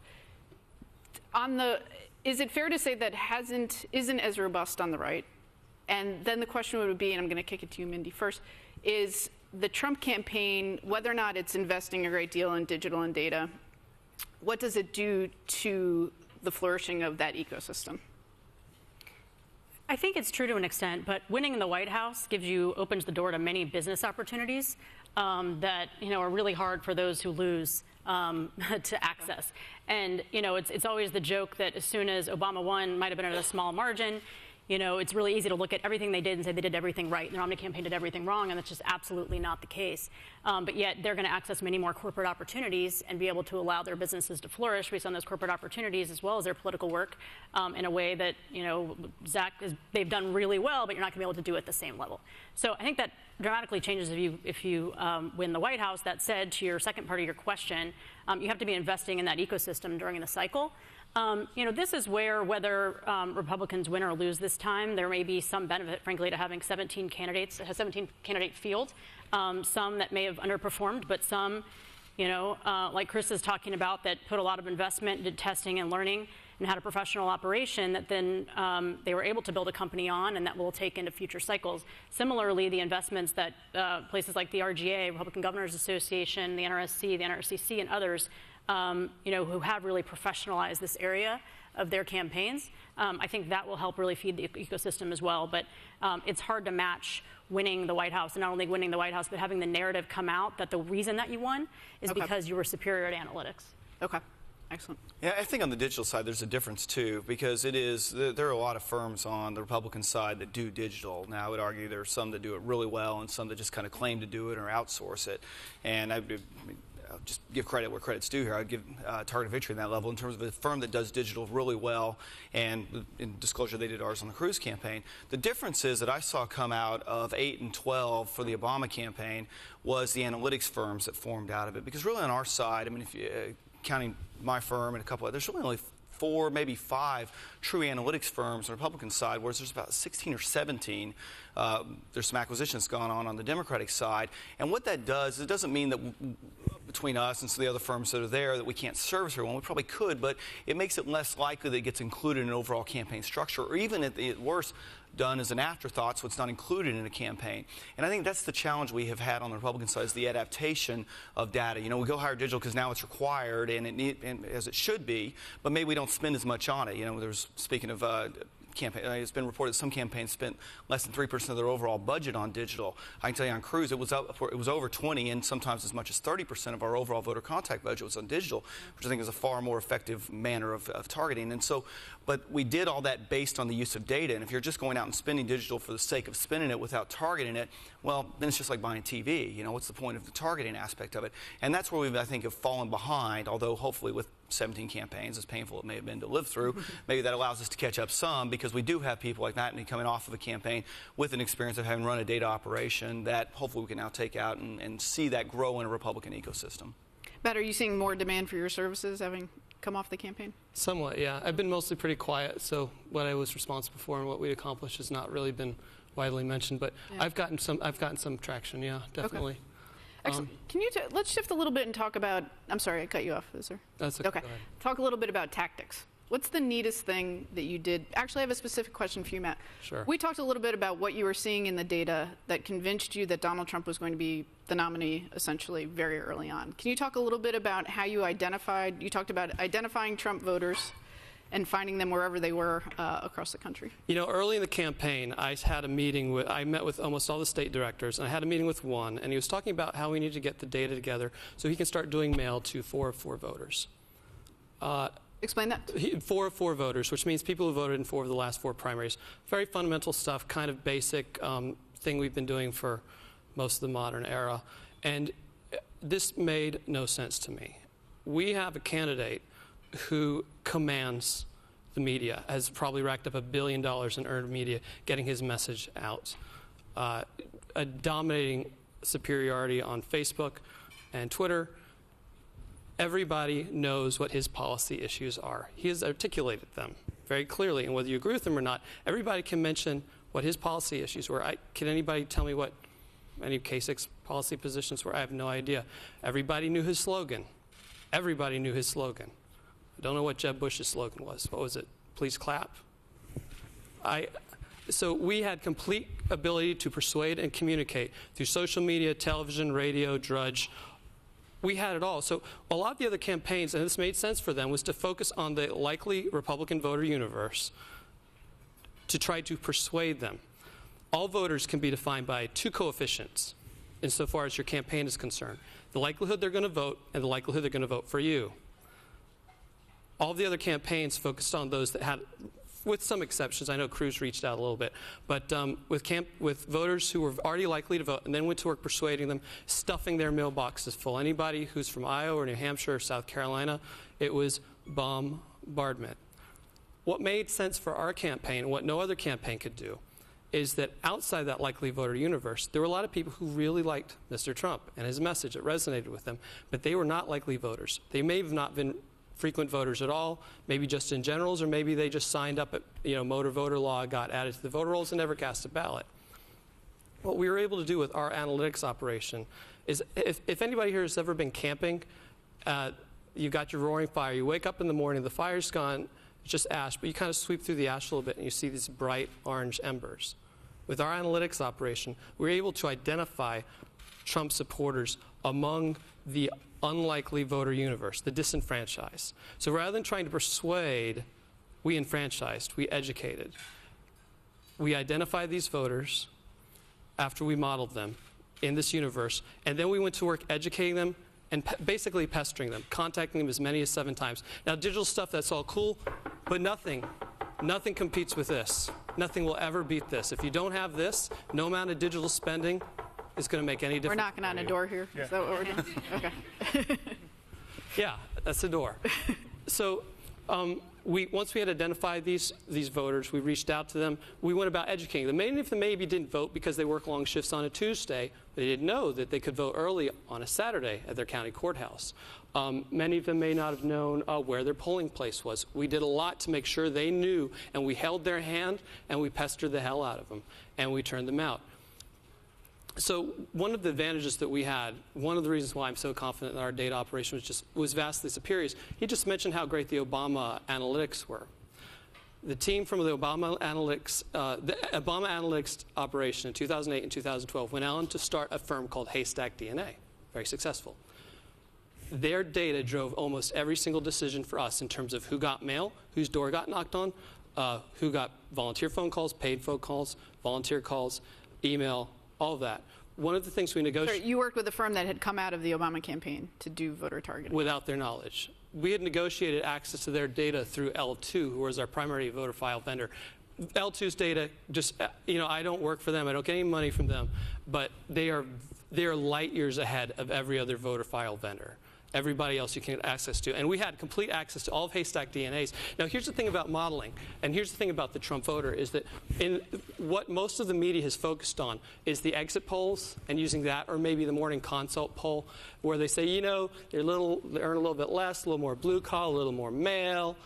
Is it fair to say that isn't as robust on the right? And then the question would be, and I'm going to kick it to you, Mindy, first, is the Trump campaign, whether or not it's investing a great deal in digital and data, what does it do to the flourishing of that ecosystem? I think it's true to an extent, but winning in the White House opens the door to many business opportunities that are really hard for those who lose to access. And it's always the joke that as soon as Obama won, might have been at a small margin, it's really easy to look at everything they did and say they did everything right. The Romney campaign did everything wrong, and that's just absolutely not the case. But yet they're going to access many more corporate opportunities and be able to allow their businesses to flourish based on those corporate opportunities as well as their political work in a way that, they've done really well, but you're not going to be able to do it at the same level. So I think that dramatically changes if you win the White House. That said, to your second part of your question, you have to be investing in that ecosystem during the cycle. This is where, whether Republicans win or lose this time, there may be some benefit, frankly, to having 17 candidates, a 17-candidate field. Some that may have underperformed, but some, like Chris is talking about, that put a lot of investment, did testing and learning, and had a professional operation that then they were able to build a company on, and that will take into future cycles. Similarly, the investments that places like the RGA, Republican Governors Association, the NRSC, the NRCC, and others, who have really professionalized this area of their campaigns, I think that will help really feed the ecosystem as well. But it's hard to match winning the White House, and not only winning the White House, but having the narrative come out that the reason that you won is because you were superior at analytics. Okay. Excellent. Yeah, I think on the digital side, there's a difference too, because there are a lot of firms on the Republican side that do digital. Now, I would argue there are some that do it really well and some that just kind of claim to do it or outsource it. And I'll just give credit where credit's due here. I'd give Target Victory in that level in terms of a firm that does digital really well, and in disclosure, they did ours on the Cruz campaign. The difference is that I saw come out of 8 and 12 for the Obama campaign was the analytics firms that formed out of it. Because really on our side, I mean, if you counting my firm and a couple others, there's really only 4, maybe 5 true analytics firms on the Republican side, whereas there's about 16 or 17. There's some acquisitions going on the Democratic side. And what that does, it doesn't mean that between us and some of the other firms that are there that we can't service everyone. We probably could, but it makes it less likely that it gets included in an overall campaign structure, or even at the worst, done as an afterthought, so it's not included in a campaign. And I think that's the challenge we have had on the Republican side, is the adaptation of data. We go higher digital because now it's required, and as it should be, but maybe we don't spend as much on it. There's, speaking of campaign, it's been reported some campaigns spent less than 3% of their overall budget on digital. I can tell you on Cruz, it was over 20, and sometimes as much as 30% of our overall voter contact budget was on digital, which I think is a far more effective manner of targeting. And so, but we did all that based on the use of data. And if you're just going out and spending digital for the sake of spending it without targeting it, well, then it's just like buying TV. What's the point of the targeting aspect of it? And that's where I think, have fallen behind, although hopefully with 17 campaigns, as painful it may have been to live through, maybe that allows us to catch up some, because we do have people like Matt and me coming off of a campaign with an experience of having run a data operation that hopefully we can now take out and see that grow in a Republican ecosystem. Matt, are you seeing more demand for your services having come off the campaign? Somewhat, yeah. I've been mostly pretty quiet, so what I was responsible for and what we accomplished has not really been widely mentioned, but yeah. I've gotten some traction, yeah, definitely. Okay. Excellent. Can you let's shift a little bit and talk about, I'm sorry, I cut you off, sir. That's okay. Okay. Talk a little bit about tactics. What's the neatest thing that you did? Actually, I have a specific question for you, Matt. Sure. We talked a little bit about what you were seeing in the data that convinced you that Donald Trump was going to be the nominee, essentially, very early on. Can you talk a little bit about how you talked about identifying Trump voters and finding them wherever they were across the country? Early in the campaign, I met with almost all the state directors, and I had a meeting with one, and he was talking about how we need to get the data together so he can start doing mail to 4 of 4 voters. Explain that. 4 of 4 voters, which means people who voted in 4 of the last 4 primaries. Very fundamental stuff, kind of basic thing we've been doing for most of the modern era. And this made no sense to me. We have a candidate who commands the media, has probably racked up $1 billion in earned media, getting his message out. A dominating superiority on Facebook and Twitter. Everybody knows what his policy issues are. He has articulated them very clearly, and whether you agree with them or not, everybody can mention what his policy issues were. Can anybody tell me what any of Kasich's policy positions were? I have no idea. Everybody knew his slogan. Everybody knew his slogan. I don't know what Jeb Bush's slogan was. What was it? Please clap. So we had complete ability to persuade and communicate through social media, television, radio, Drudge. We had it all. So a lot of the other campaigns, and this made sense for them, was to focus on the likely Republican voter universe to try to persuade them. All voters can be defined by 2 coefficients insofar as your campaign is concerned. The likelihood they're going to vote and the likelihood they're going to vote for you. All the other campaigns focused on those that had with some exceptions. I know Cruz reached out a little bit. But with voters who were already likely to vote and then went to work persuading them, stuffing their mailboxes full. Anybody who's from Iowa or New Hampshire or South Carolina, it was bombardment. What made sense for our campaign, and what no other campaign could do, is that outside that likely voter universe, there were a lot of people who really liked Mr. Trump and his message. It resonated with them, but they were not likely voters. They may have not been frequent voters at all, maybe just in generals, or maybe they just signed up at motor voter law, got added to the voter rolls, and never cast a ballot. What we were able to do with our analytics operation is, if anybody here has ever been camping, you got your roaring fire, you wake up in the morning, the fire's gone, it's just ash, but you kind of sweep through the ash a little bit and you see these bright orange embers. With our analytics operation, we were able to identify Trump supporters among the unlikely voter universe, the disenfranchised. So rather than trying to persuade, we enfranchised, we educated. We identified these voters after we modeled them in this universe, and then we went to work educating them and basically pestering them, contacting them as many as 7 times. Now, digital stuff, that's all cool, but nothing competes with this. Nothing will ever beat this. If you don't have this, no amount of digital spending is going to make any difference. We're knocking on a door here. Yeah. Is that what we're doing? Okay. Yeah, that's the door. So once we had identified these voters, we reached out to them. We went about educating them. Many of them maybe didn't vote because they work long shifts on a Tuesday. They didn't know that they could vote early on a Saturday at their county courthouse. Many of them may not have known where their polling place was. We did a lot to make sure they knew, and we held their hand, and we pestered the hell out of them, and we turned them out. So one of the advantages that we had, one of the reasons why I'm so confident that our data operation was vastly superior, is he just mentioned how great the Obama analytics were. The team from the Obama analytics operation in 2008 and 2012 went on to start a firm called Haystack DNA, very successful. Their data drove almost every single decision for us in terms of who got mail, whose door got knocked on, who got volunteer phone calls, paid phone calls, volunteer calls, email, all of that. One of the things we negotiated... So you worked with a firm that had come out of the Obama campaign to do voter targeting. Without their knowledge. We had negotiated access to their data through L2, who was our primary voter file vendor. L2's data, I don't work for them. I don't get any money from them. But they are light years ahead of every other voter file vendor. Everybody else you can get access to. And we had complete access to all of Haystack DNAs. Now, here's the thing about modeling, and here's the thing about the Trump voter, is that what most of the media has focused on is the exit polls and using that, or maybe the morning consult poll, where they say, they earn a little bit less, a little more blue collar, a little more male.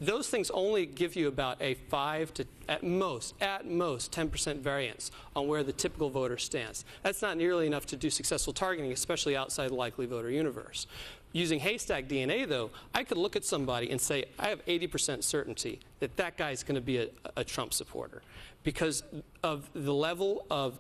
Those things only give you about a 5 to, at most, 10% variance on where the typical voter stands. That's not nearly enough to do successful targeting, especially outside the likely voter universe. Using Haystack DNA, though, I could look at somebody and say, I have 80% certainty that that guy's going to be a Trump supporter because of the level of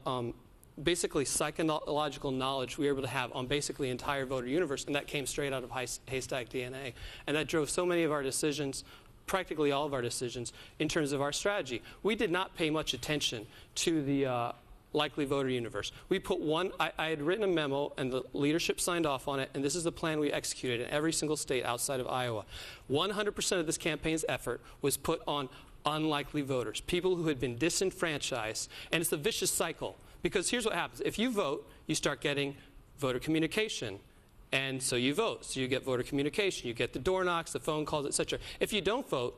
basically psychological knowledge we were able to have on basically the entire voter universe, and that came straight out of Haystack DNA. And that drove so many of our decisions, practically all of our decisions, in terms of our strategy. We did not pay much attention to the likely voter universe. We put I had written a memo, and the leadership signed off on it, and this is the plan we executed in every single state outside of Iowa. 100% of this campaign's effort was put on unlikely voters, people who had been disenfranchised, and it's a vicious cycle. Because here's what happens. If you vote, you start getting voter communication. And so you vote. So you get voter communication. You get the door knocks, the phone calls, etc. If you don't vote,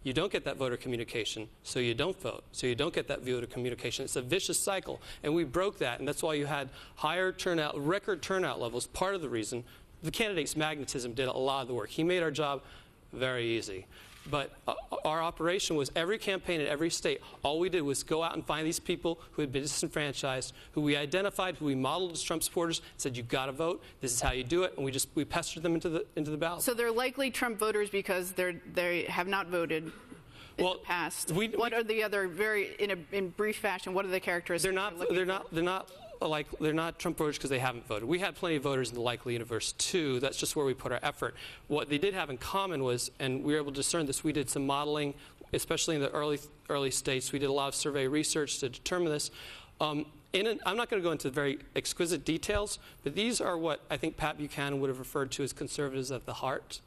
you don't get that voter communication. So you don't vote. So you don't get that voter communication. It's a vicious cycle. And we broke that. And that's why you had higher turnout, record turnout levels. Part of the reason, the candidate's magnetism did a lot of the work. He made our job very easy. But our operation was every campaign in every state. All we did was go out and find these people who had been disenfranchised, who we identified, who we modeled as Trump supporters, said, you've got to vote. This is how you do it. And we pestered them into the ballot. So they're likely Trump voters because they have not voted in the past. What are the other in brief fashion? What are the characteristics? They're not Trump voters because they haven't voted. We had plenty of voters in the likely universe too. That's just where we put our effort. What they did have in common was, and we were able to discern this, we did some modeling, especially in the early states. We did a lot of survey research to determine this. I'm not going to go into very exquisite details, but these are what I think Pat Buchanan would have referred to as conservatives at the heart.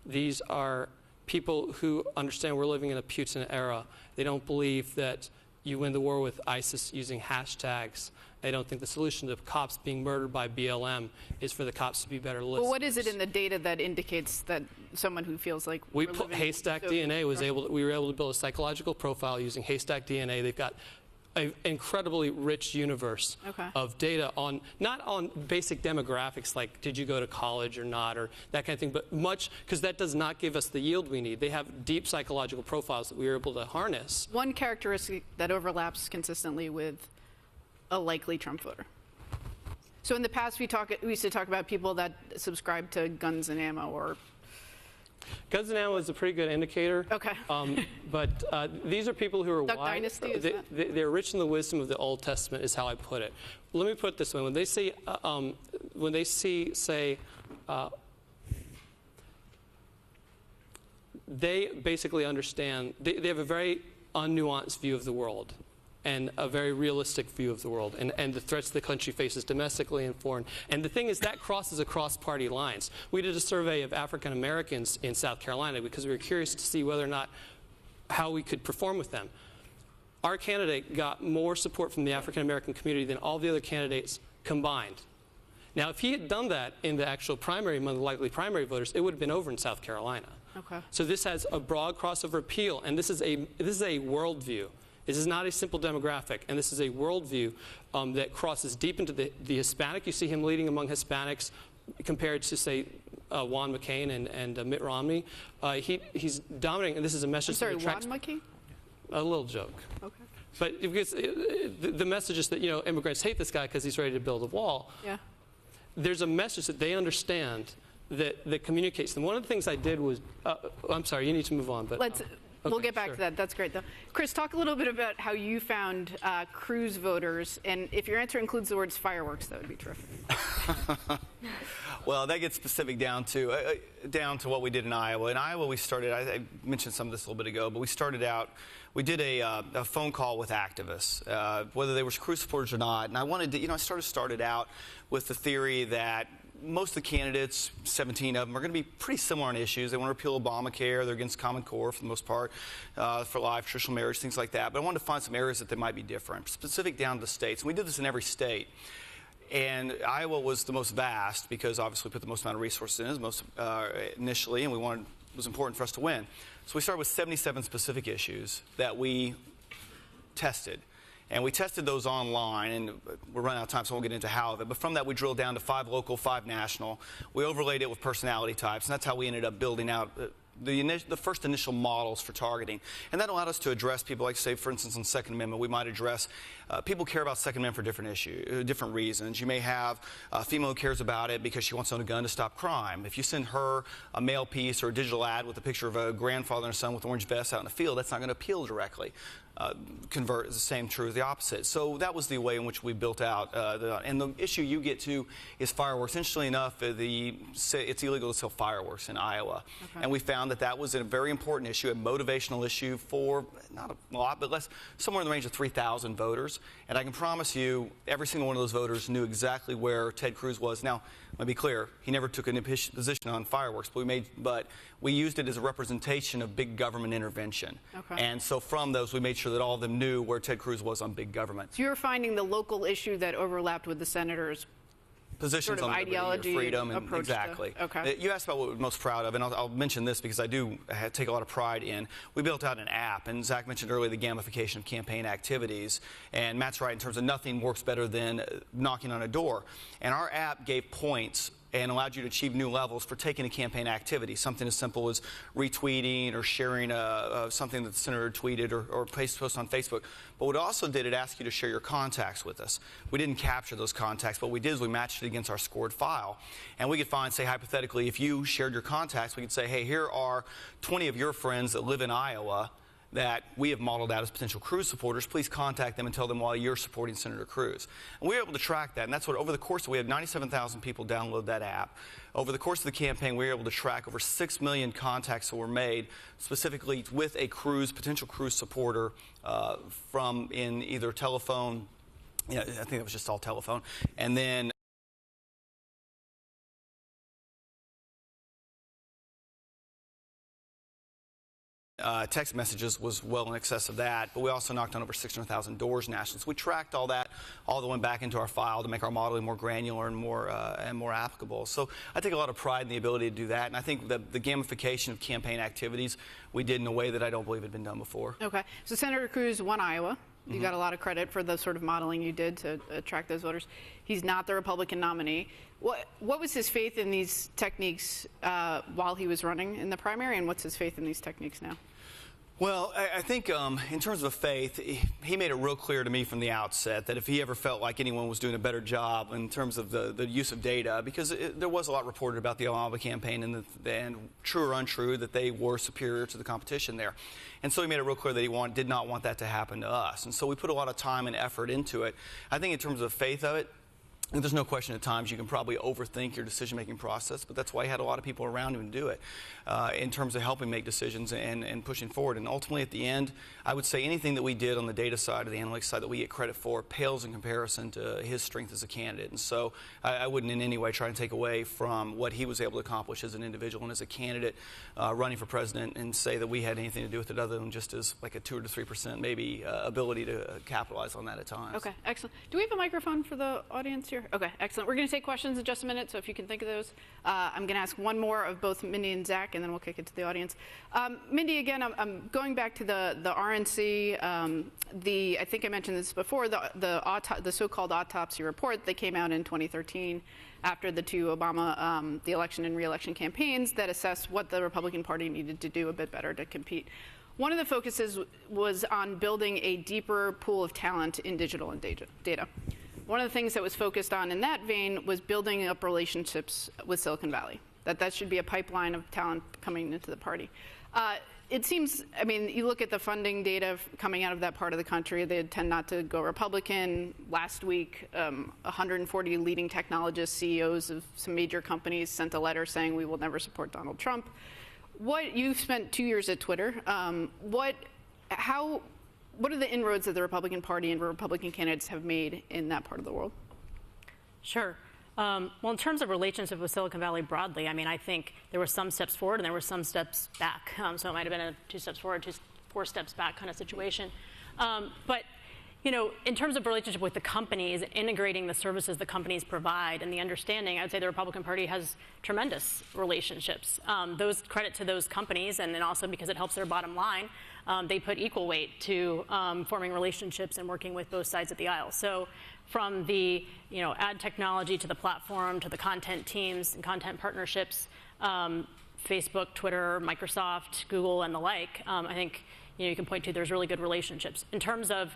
These are people who understand we're living in a Putin era. They don't believe that you win the war with ISIS using hashtags. They don't think the solution to cops being murdered by BLM is for the cops to be better listeners. Well, what is it in the data that indicates that someone who feels like we put haystack DNA we were able to build a psychological profile using haystack DNA. They've got an incredibly rich universe of data on, not on basic demographics like did you go to college or not or that kind of thing, but much, because that does not give us the yield we need. They have deep psychological profiles that we are able to harness. One characteristic that overlaps consistently with a likely Trump voter. So in the past, we used to talk about people that subscribe to guns and ammo or... Guns and ammo is a pretty good indicator. Okay. But these are people who are Duck Dynasty, is that? They're rich in the wisdom of the Old Testament, is how I put it. Let me put it this way: when they say, they basically understand. They have a very unnuanced view of the world, and a very realistic view of the world and the threats the country faces domestically and foreign. And the thing is, that crosses across party lines. We did a survey of African Americans in South Carolina because we were curious to see whether or not how we could perform with them. Our candidate got more support from the African American community than all the other candidates combined. Now, if he had done that in the actual primary, among the likely primary voters, it would have been over in South Carolina. Okay. So this has a broad crossover appeal, and this is a worldview. This is not a simple demographic, and this is a worldview that crosses deep into the Hispanic. You see him leading among Hispanics compared to, say, Juan McCain and Mitt Romney. He's dominating, and this is a message that attracts... Juan McCain? A little joke. Okay. But because the message is that, immigrants hate this guy because he's ready to build a wall. Yeah. There's a message that they understand that communicates to them. One of the things I did was... I'm sorry, you need to move on, but... We'll get back to that. That's great, though. Chris, talk a little bit about how you found Cruz voters, and if your answer includes the words fireworks, that would be terrific. Well, that gets specific down to what we did in Iowa. In Iowa, we started, I mentioned some of this a little bit ago, but we started out, we did a phone call with activists, whether they were Cruz supporters or not. And I wanted to, I started out with the theory that most of the candidates, 17 of them, are going to be pretty similar on issues. They want to repeal Obamacare. They're against Common Core for the most part, for life, traditional marriage, things like that. But I wanted to find some areas that they might be different, specific down to the states. And we did this in every state. And Iowa was the most vast because obviously we put the most amount of resources in initially, and it was important for us to win. So we started with 77 specific issues that we tested. And we tested those online, and we're running out of time, so I won't get into how of it. But from that, we drilled down to 5 local, 5 national. We overlaid it with personality types, and that's how we ended up building out the first initial models for targeting. And that allowed us to address people like, say, for instance, on Second Amendment, we might address people care about Second Amendment for different reasons. You may have a female who cares about it because she wants to own a gun to stop crime. If you send her a mail piece or a digital ad with a picture of a grandfather and a son with orange vests out in the field, that's not going to appeal directly. Convert is the same true as the opposite. So that was the way in which we built out. And the issue you get to is fireworks. Interestingly enough, it's illegal to sell fireworks in Iowa. Okay. And we found that was a very important issue, a motivational issue for not a lot, but somewhere in the range of 3,000 voters. And I can promise you, every single one of those voters knew exactly where Ted Cruz was. Now, let me be clear, he never took a position on fireworks, but we used it as a representation of big government intervention. Okay. And so from those, we made sure that all of them knew where Ted Cruz was on big government. So you were finding the local issue that overlapped with the senators' positions sort of on ideology, freedom, and exactly. Okay. You asked about what we're most proud of, and I'll mention this because I do take a lot of pride in. We built out an app, and Zach mentioned earlier the gamification of campaign activities, and Matt's right in terms of nothing works better than knocking on a door. And our app gave points and allowed you to achieve new levels for taking a campaign activity, something as simple as retweeting or sharing something that the senator tweeted or post on Facebook. But what it also did, it asked you to share your contacts with us. We didn't capture those contacts. What we did is we matched it against our scored file. And we could find, say, hypothetically, if you shared your contacts, we could say, hey, here are 20 of your friends that live in Iowa that we have modeled out as potential Cruz supporters. Please contact them and tell them why you're supporting Senator Cruz. And we were able to track that, and that's what over the course we had 97,000 people download that app. Over the course of the campaign, we were able to track over 6 million contacts that were made specifically with a potential Cruz supporter from in either telephone, I think it was just all telephone, and then text messages was well in excess of that, but we also knocked on over 600,000 doors nationally. So we tracked all that, all that went back into our file to make our modeling more granular and more applicable. So I take a lot of pride in the ability to do that, and I think that the gamification of campaign activities we did in a way that I don't believe had been done before. Okay. So Senator Cruz won Iowa. You got a lot of credit for the sort of modeling you did to attract those voters. He's not the Republican nominee. What was his faith in these techniques while he was running in the primary, and what's his faith in these techniques now? Well, I think in terms of faith, he made it real clear to me from the outset that if he ever felt like anyone was doing a better job in terms of the use of data, because there was a lot reported about the Obama campaign and true or untrue that they were superior to the competition there. And so he made it real clear that he did not want that to happen to us. And so we put a lot of time and effort into it. I think in terms of faith of it, there's no question at times you can probably overthink your decision-making process, but that's why he had a lot of people around him to do it in terms of helping make decisions and pushing forward. And ultimately, at the end, I would say anything that we did on the data side or the analytics side that we get credit for pales in comparison to his strength as a candidate. And so I wouldn't in any way try and take away from what he was able to accomplish as an individual and as a candidate running for president and say that we had anything to do with it other than just as like a 2 to 3% maybe ability to capitalize on that at times. Okay, excellent. Do we have a microphone for the audience here? Okay, excellent. We're going to take questions in just a minute, so if you can think of those. I'm going to ask one more of both Mindy and Zach, and then we'll kick it to the audience. Mindy, again, I'm going back to the RNC. I think I mentioned this before, the so-called autopsy report that came out in 2013 after the two Obama, the election and re-election campaigns that assessed what the Republican Party needed to do a bit better to compete. One of the focuses was on building a deeper pool of talent in digital and data. One of the things that was focused on in that vein was building up relationships with Silicon Valley, that should be a pipeline of talent coming into the party. It seems, I mean, you look at the funding data coming out of that part of the country, they tend not to go Republican. Last week, 140 leading technologists, CEOs of some major companies sent a letter saying we will never support Donald Trump. You've spent 2 years at Twitter. What are the inroads that the Republican Party and Republican candidates have made in that part of the world? Sure. Well, in terms of relationship with Silicon Valley broadly, I mean, I think there were some steps forward and there were some steps back. So it might have been a 2 steps forward, 4 steps back kind of situation. But you know, in terms of relationship with the companies, integrating the services the companies provide and the understanding, I would say the Republican Party has tremendous relationships. Those credit to those companies, and then also because it helps their bottom line, they put equal weight to forming relationships and working with both sides of the aisle. So from the ad technology to the platform to the content teams and content partnerships, Facebook, Twitter, Microsoft, Google, and the like, I think you can point to there's really good relationships. In terms of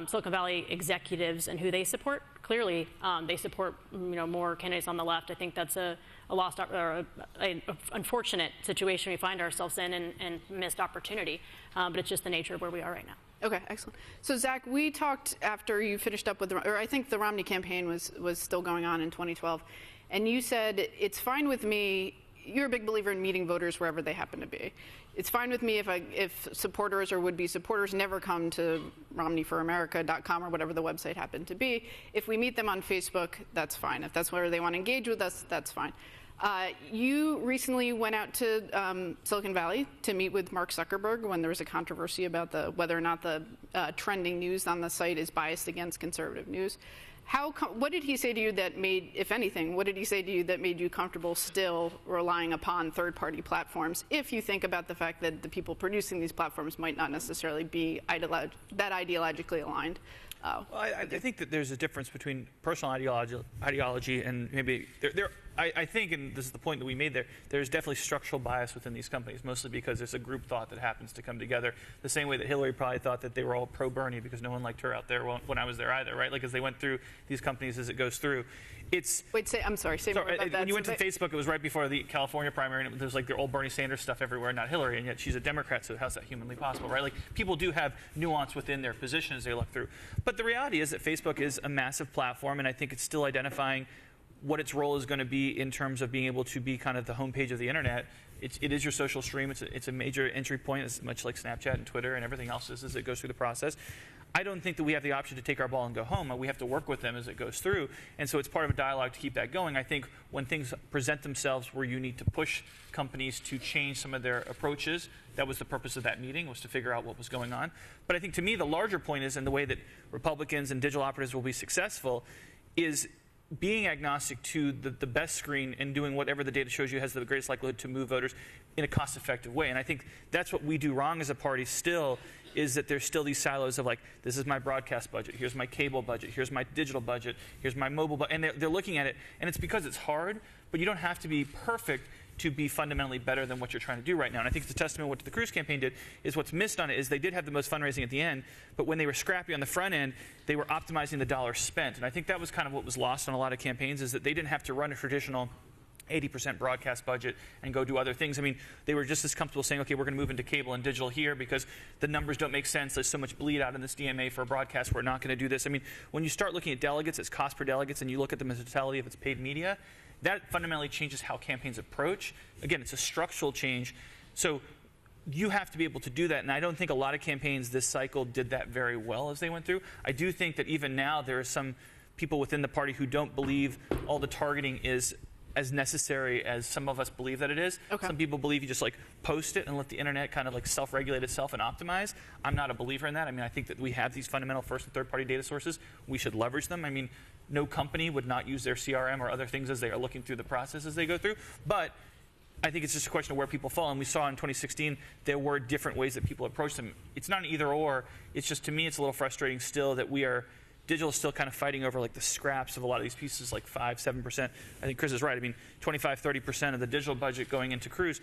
Silicon Valley executives and who they support, clearly they support more candidates on the left. I think that's a lost or an unfortunate situation we find ourselves in and missed opportunity. But it's just the nature of where we are right now. Okay, excellent. So Zach, we talked after you finished up with, or I think the Romney campaign was still going on in 2012, and you said it's fine with me. You're a big believer in meeting voters wherever they happen to be. It's fine with me if supporters or would-be supporters never come to RomneyForAmerica.com or whatever the website happened to be. If we meet them on Facebook, that's fine. If that's where they want to engage with us, that's fine. You recently went out to Silicon Valley to meet with Mark Zuckerberg when there was a controversy about whether or not the trending news on the site is biased against conservative news. What did he say to you that made, if anything, what did he say to you that made you comfortable still relying upon third-party platforms, if you think about the fact that the people producing these platforms might not necessarily be that ideologically aligned? Well, I think that there's a difference between personal ideology and maybe I think, and this is the point that we made there's definitely structural bias within these companies, mostly because there's a group thought that happens to come together the same way that Hillary probably thought that they were all pro-Bernie because no one liked her out there when I was there either, right? Like as they went through these companies as it goes through. I'm sorry, say more about that. When you went to Facebook, it was right before the California primary, and there's like their old Bernie Sanders stuff everywhere, not Hillary, and yet she's a Democrat, so how's that humanly possible, right? Like people do have nuance within their position as they look through. But the reality is that Facebook is a massive platform, and I think it's still identifying what its role is going to be in terms of being able to be kind of the homepage of the internet. It is your social stream. It's a major entry point, as much like Snapchat and Twitter and everything else is as it goes through the process. I don't think that we have the option to take our ball and go home. We have to work with them as it goes through. And so it's part of a dialogue to keep that going. I think when things present themselves where you need to push companies to change some of their approaches, that was the purpose of that meeting, was to figure out what was going on. But I think to me, the larger point is, in the way that Republicans and digital operatives will be successful, is being agnostic to the best screen and doing whatever the data shows you has the greatest likelihood to move voters in a cost-effective way. And I think that's what we do wrong as a party still, is that there's still these silos of like, this is my broadcast budget, here's my cable budget, here's my digital budget, here's my mobile budget, and they're looking at it, and it's because it's hard, but you don't have to be perfect to be fundamentally better than what you're trying to do right now. And I think it's a testament to what the Cruz campaign did, is what's missed on it is they did have the most fundraising at the end, but when they were scrappy on the front end, they were optimizing the dollars spent. And I think that was kind of what was lost on a lot of campaigns, is that they didn't have to run a traditional 80% broadcast budget and go do other things. I mean, they were just as comfortable saying, okay, we're going to move into cable and digital here because the numbers don't make sense. There's so much bleed out in this DMA for a broadcast. We're not going to do this. I mean, when you start looking at delegates, it's cost per delegates, and you look at them as a totality of its paid media, that fundamentally changes how campaigns approach. Again, it's a structural change. So you have to be able to do that, and I don't think a lot of campaigns this cycle did that very well as they went through. I do think that even now there are some people within the party who don't believe all the targeting is as necessary as some of us believe that it is. Okay. Some people believe you just like post it and let the internet kind of like self-regulate itself and optimize. I'm not a believer in that. I mean, I think that we have these fundamental first and third party data sources. We should leverage them. I mean, no company would not use their CRM or other things as they are looking through the process as they go through. But I think it's just a question of where people fall. And we saw in 2016, there were different ways that people approach them. It's not an either or. It's just, to me, it's a little frustrating still that digital is still kind of fighting over like the scraps of a lot of these pieces, like 5-7%. I think Chris is right. I mean, 25-30% of the digital budget going into Cruz.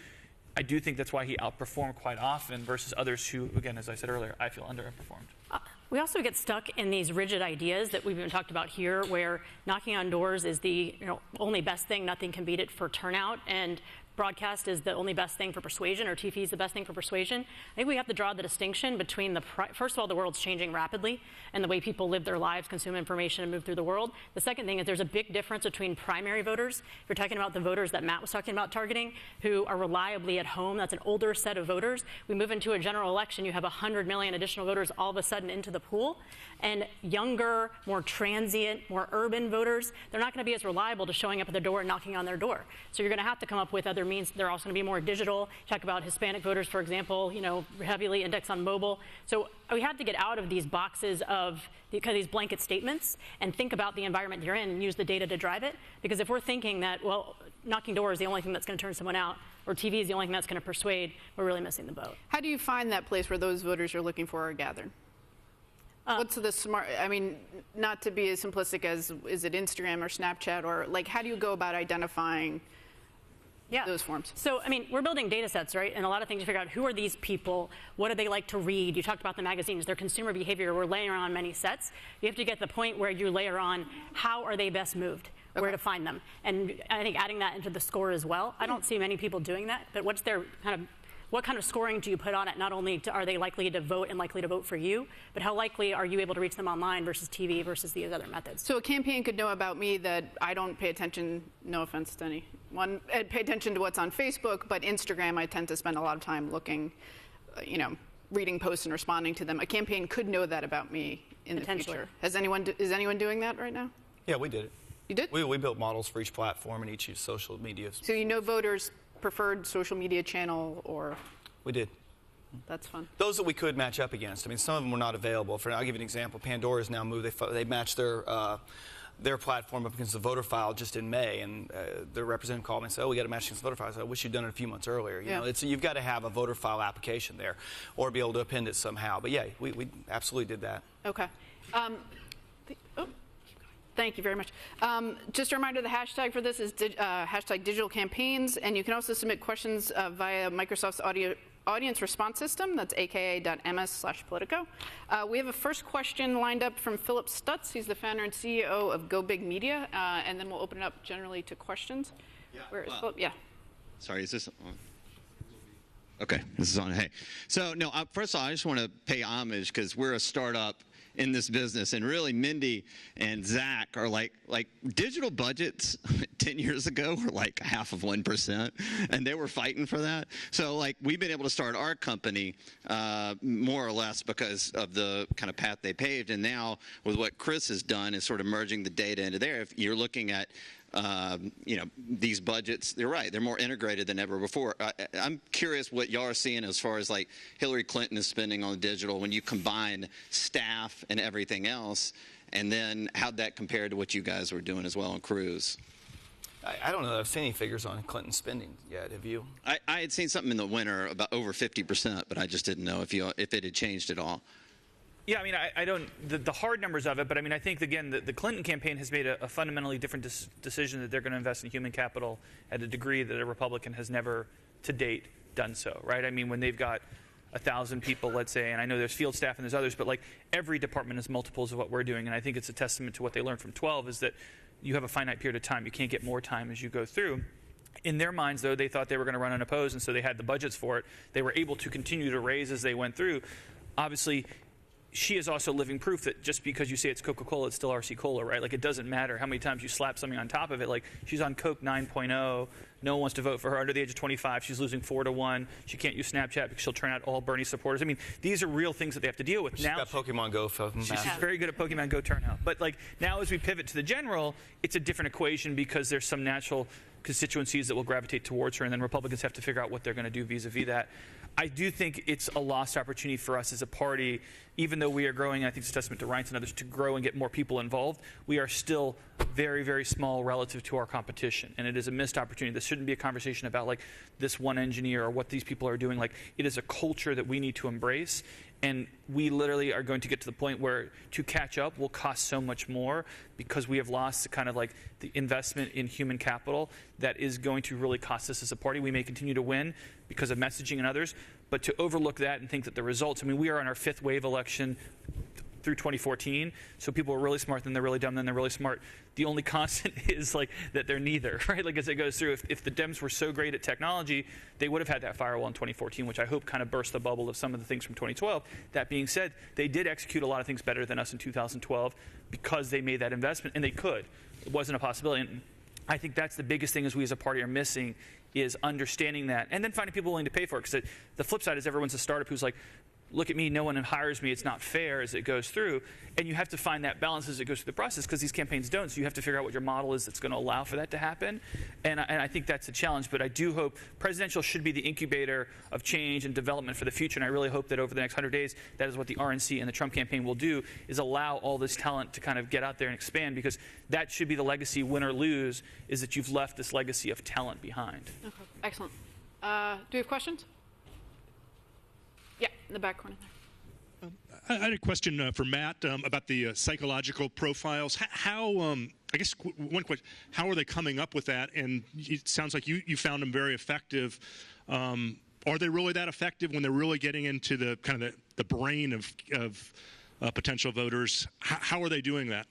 I do think that's why he outperformed quite often versus others who, again, as I said earlier, I feel underperformed. We also get stuck in these rigid ideas that we've been talked about here, where knocking on doors is the only best thing, nothing can beat it for turnout, and broadcast is the only best thing for persuasion, or TV is the best thing for persuasion. I think we have to draw the distinction between first of all, the world's changing rapidly, and the way people live their lives, consume information, and move through the world. The second thing is there's a big difference between primary voters. If you're talking about the voters that Matt was talking about targeting, who are reliably at home, that's an older set of voters. We move into a general election, you have 100 million additional voters all of a sudden into the pool, and younger, more transient, more urban voters, they're not going to be as reliable to showing up at the door and knocking on their door. So you're going to have to come up with other means. They're also going to be more digital. Talk about Hispanic voters, for example, heavily indexed on mobile. So we have to get out of these boxes of these blanket statements and think about the environment you're in and use the data to drive it. Because if we're thinking that, well, knocking doors is the only thing that's going to turn someone out, or TV is the only thing that's going to persuade, we're really missing the boat. How do you find that place where those voters you're looking for are gathered? What's the smart, I mean, not to be as simplistic as, is it Instagram or Snapchat, or like, how do you go about identifying those forms? So, I mean, we're building data sets, right? And a lot of things to figure out, who are these people? What do they like to read? You talked about the magazines, their consumer behavior. We're layering on many sets. You have to get to the point where you layer on, how are they best moved? Okay. Where to find them? And I think adding that into the score as well. I don't see many people doing that, but what's their what kind of scoring do you put on it? Not only are they likely to vote and likely to vote for you, but how likely are you able to reach them online versus TV versus these other methods? So a campaign could know about me that I don't pay attention, no offense to anyone, pay attention to what's on Facebook, but Instagram I tend to spend a lot of time looking, reading posts and responding to them. A campaign could know that about me in the future. Is anyone doing that right now? Yeah, we did it. You did? We built models for each platform and each social media. So you know voters' preferred social media channel, or? We did. That's fun. Those that we could match up against. I mean, some of them were not available. I'll give you an example. Pandora's now moved. They matched their platform up against the voter file just in May, and their representative called me and said, "Oh, we got to match against the voter file." I said, "I wish you'd done it a few months earlier." You've got to have a voter file application there, or be able to append it somehow. But yeah, we absolutely did that. Okay. Thank you very much. Just a reminder, the hashtag for this is hashtag digital campaigns, and you can also submit questions via Microsoft's audience response system. That's aka.ms/Politico. We have a first question lined up from Philip Stutz. He's the founder and CEO of Go Big Media, and then we'll open it up generally to questions. Yeah. Where is Philip? Yeah. Sorry, is this on? Okay, this is on. Hey. So, no, first of all, I just want to pay homage because we're a startup in this business, and really Mindy and Zach are like digital budgets 10 years ago were like 0.5%, and they were fighting for that. So like we've been able to start our company more or less because of the kind of path they paved, and now with what Chris has done is sort of merging the data into there. If you're looking at these budgets, they're right. They're more integrated than ever before. I'm curious what y'all are seeing as far as like Hillary Clinton is spending on digital when you combine staff and everything else, and then how'd that compare to what you guys were doing as well on Cruise? I don't know that I've seen any figures on Clinton spending yet. Have you? I had seen something in the winter about over 50%, but I just didn't know if it had changed at all. Yeah, I mean, I don't, the hard numbers of it, but I mean, I think, again, the Clinton campaign has made a fundamentally different decision that they're going to invest in human capital at a degree that a Republican has never to date done so, right? I mean, when they've got 1,000 people, let's say, and I know there's field staff and there's others, but like every department is multiples of what we're doing, and I think it's a testament to what they learned from 12 is that you have a finite period of time. You can't get more time as you go through. In their minds, though, they thought they were going to run unopposed, and so they had the budgets for it. They were able to continue to raise as they went through. Obviously, she is also living proof that just because you say it's Coca-Cola, it's still RC Cola, right? Like, it doesn't matter how many times you slap something on top of it. Like, she's on Coke 9.0. No one wants to vote for her under the age of 25. She's losing 4-1. She can't use Snapchat because she'll turn out all Bernie supporters. I mean, these are real things that they have to deal with. She's got Pokemon Go. She's very good at Pokemon Go turnout. But, like, now as we pivot to the general, it's a different equation because there's some natural constituencies that will gravitate towards her, and then Republicans have to figure out what they're going to do vis-a-vis that. I do think it's a lost opportunity for us as a party, even though we are growing, and I think it's a testament to Reince and others, to grow and get more people involved. We are still very, very small relative to our competition, and it is a missed opportunity. This shouldn't be a conversation about like this one engineer or what these people are doing. Like, it is a culture that we need to embrace, and we literally are going to get to the point where to catch up will cost so much more because we have lost kind of like the investment in human capital that is going to really cost us as a party. We may continue to win because of messaging and others, but to overlook that and think that the results, I mean, we are on our 5th wave election through 2014, so people are really smart, then they're really dumb, then they're really smart. The only constant is like that they're neither, right? Like as it goes through, if the Dems were so great at technology, they would have had that firewall in 2014, which I hope kind of burst the bubble of some of the things from 2012. That being said, they did execute a lot of things better than us in 2012 because they made that investment, and they could. It wasn't a possibility. And I think that's the biggest thing as we as a party are missing is understanding that and then finding people willing to pay for it. Because the flip side is everyone's a startup who's like, look at me, no one hires me, it's not fair as it goes through. And you have to find that balance as it goes through the process because these campaigns don't. So you have to figure out what your model is that's going to allow for that to happen. And I think that's a challenge. But I do hope presidential should be the incubator of change and development for the future. And I really hope that over the next 100 days, that is what the RNC and the Trump campaign will do, is allow all this talent to kind of get out there and expand, because that should be the legacy, win or lose, is that you've left this legacy of talent behind. Okay, excellent. Do we have questions? Yeah, in the back corner there. I had a question for Matt about the psychological profiles. How, I guess one question, how are they coming up with that? And it sounds like you found them very effective. Are they really that effective when they're really getting into the kind of the brain of potential voters? How are they doing that?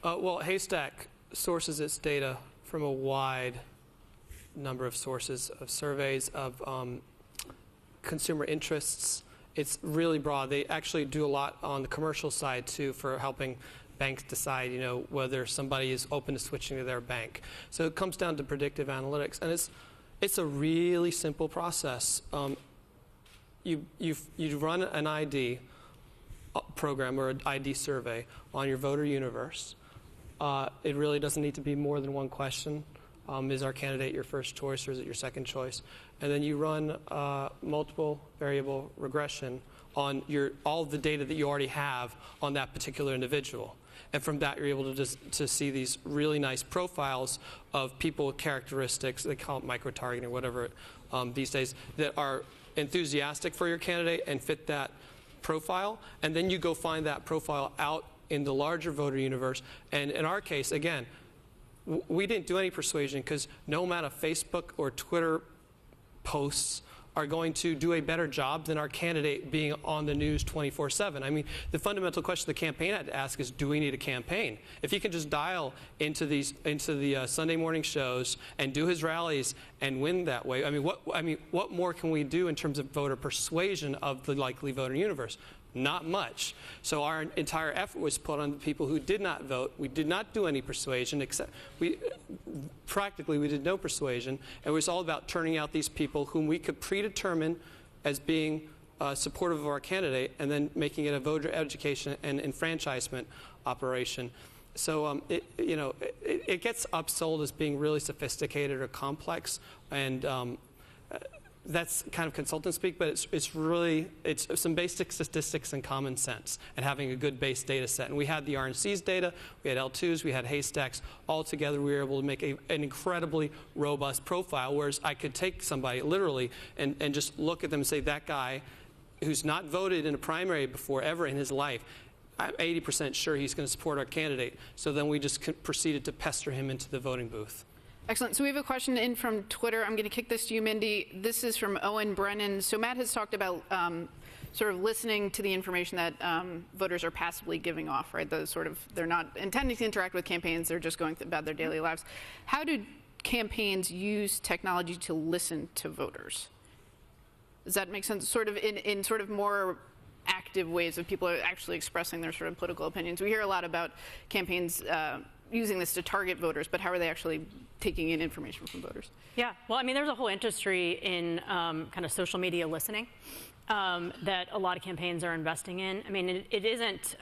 Well, Haystack sources its data from a wide number of sources, of surveys, of consumer interests. It's really broad. They actually do a lot on the commercial side too for helping banks decide, whether somebody is open to switching to their bank. So it comes down to predictive analytics, and it's a really simple process. You run an ID program or an ID survey on your voter universe. It really doesn't need to be more than one question. Is our candidate your first choice or is it your second choice? And then you run multiple variable regression on all of the data that you already have on that particular individual. And from that, you're able to see these really nice profiles of people with characteristics, they call it micro-targeting or whatever these days, that are enthusiastic for your candidate and fit that profile. And then you go find that profile out in the larger voter universe. And in our case, again, we didn't do any persuasion because no amount of Facebook or Twitter posts are going to do a better job than our candidate being on the news 24/7. I mean, the fundamental question the campaign had to ask is, do we need a campaign? If he can just dial into the Sunday morning shows and do his rallies and win that way, what more can we do in terms of voter persuasion of the likely voter universe? Not much. So our entire effort was put on the people who did not vote. We did not do any persuasion, except practically we did no persuasion. It was all about turning out these people whom we could predetermine as being supportive of our candidate, and then making it a voter education and enfranchisement operation. So it gets upsold as being really sophisticated or complex, and that's kind of consultant speak, but it's some basic statistics and common sense and having a good base data set. And we had the RNC's data, we had L2s, we had haystacks. All together, we were able to make an incredibly robust profile, whereas I could take somebody literally and just look at them and say, that guy who's not voted in a primary before ever in his life, I'm 80% sure he's going to support our candidate. So then we just proceeded to pester him into the voting booth. Excellent. So we have a question in from Twitter. I'm going to kick this to you, Mindy. This is from Owen Brennan. So Matt has talked about sort of listening to the information that voters are passively giving off, right? They're not intending to interact with campaigns. They're just going about their daily lives. How do campaigns use technology to listen to voters? Does that make sense? Sort of in sort of more active ways of people are actually expressing their sort of political opinions. We hear a lot about campaigns using this to target voters, but how are they actually taking in information from voters? Yeah, well, I mean, there's a whole industry in kind of social media listening that a lot of campaigns are investing in. I mean, it isn't,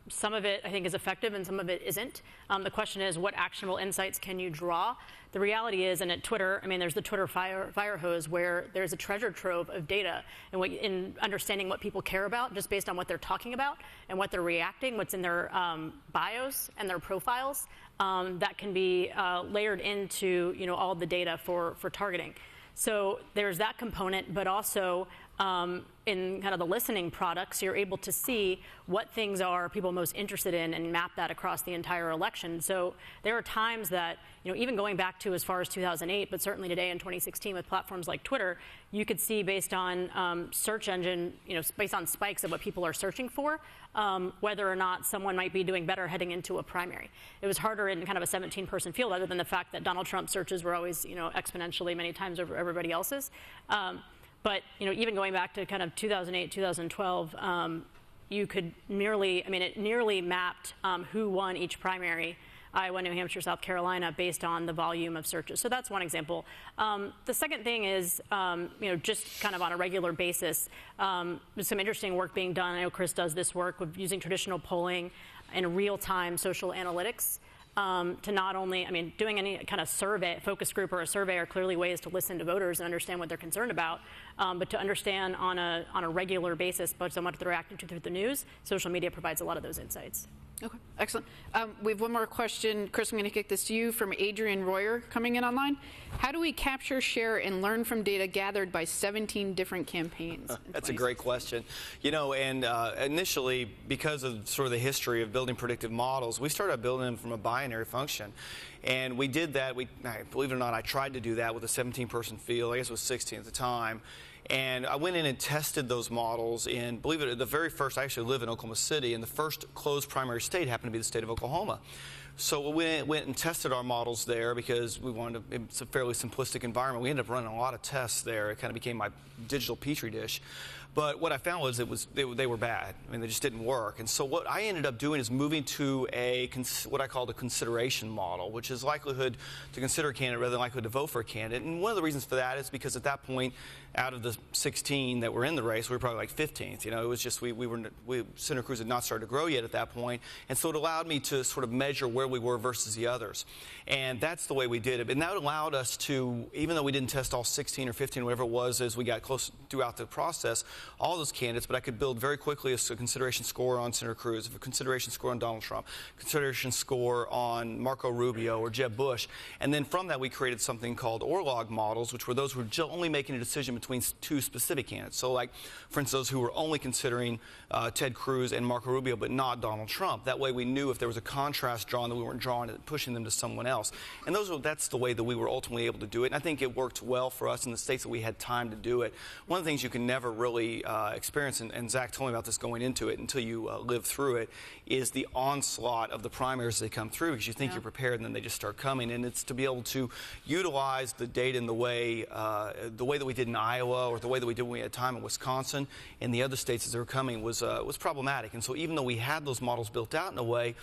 some of it I think is effective and some of it isn't. The question is, what actionable insights can you draw? The reality is, and at Twitter, I mean, there's the Twitter fire hose where there's a treasure trove of data and in understanding what people care about just based on what they're talking about and what they're reacting, what's in their bios and their profiles, that can be layered into, all the data for targeting. So there's that component, but also in kind of the listening products, you're able to see what things are people most interested in and map that across the entire election. So there are times that, even going back to as far as 2008, but certainly today in 2016 with platforms like Twitter, you could see based on search engine, based on spikes of what people are searching for, whether or not someone might be doing better heading into a primary. It was harder in kind of a 17-person field, other than the fact that Donald Trump searches were always, exponentially many times over everybody else's. But, even going back to kind of 2008, 2012, you could it nearly mapped who won each primary, Iowa, New Hampshire, South Carolina, based on the volume of searches. So that's one example. The second thing is, just kind of on a regular basis, there's some interesting work being done. I know Chris does this work with using traditional polling and real-time social analytics. To not only, doing any kind of survey, focus group or a survey are clearly ways to listen to voters and understand what they're concerned about, but to understand on a regular basis, but so much they're reacting to through the news, social media provides a lot of those insights. Okay, excellent. We have one more question. Chris, I'm going to kick this to you from Adrian Royer coming in online. How do we capture, share, and learn from data gathered by 17 different campaigns? That's a great question. Initially, because of sort of the history of building predictive models, we started building them from a binary function. And we did that. Believe it or not, I tried to do that with a 17-person field. I guess it was 16 at the time. And I went in and tested those models, and believe it, the very first, I actually live in Oklahoma City, and the first closed primary state happened to be the state of Oklahoma. So we went and tested our models there because we wanted to, it's a fairly simplistic environment. We ended up running a lot of tests there. It kind of became my digital petri dish. But what I found was they were bad. They just didn't work. And so what I ended up doing is moving to what I call the consideration model, which is likelihood to consider a candidate rather than likelihood to vote for a candidate. And one of the reasons for that is because at that point, out of the 16 that were in the race, we were probably like 15th. It was just Senator Cruz had not started to grow yet at that point, and so it allowed me to sort of measure where we were versus the others, and that's the way we did it. And that allowed us to, even though we didn't test all 16 or 15, whatever it was, as we got close throughout the process, all those candidates, but I could build very quickly a consideration score on Senator Cruz, a consideration score on Donald Trump, consideration score on Marco Rubio or Jeb Bush, and then from that we created something called Orlog models, which were those who were only making a decision between two specific candidates. So, like, for instance, those who were only considering Ted Cruz and Marco Rubio, but not Donald Trump. That way we knew if there was a contrast drawn that we weren't drawing it, pushing them to someone else. And that's the way that we were ultimately able to do it. And I think it worked well for us in the states that we had time to do it. One of the things you can never really really experience, and Zach told me about this going into it until you live through it, is the onslaught of the primaries as they come through, because you think you're prepared and then they just start coming. And it's to be able to utilize the data in the way that we did in Iowa, or the way that we did when we had time in Wisconsin and the other states as they were coming was problematic. And so even though we had those models built out in a way,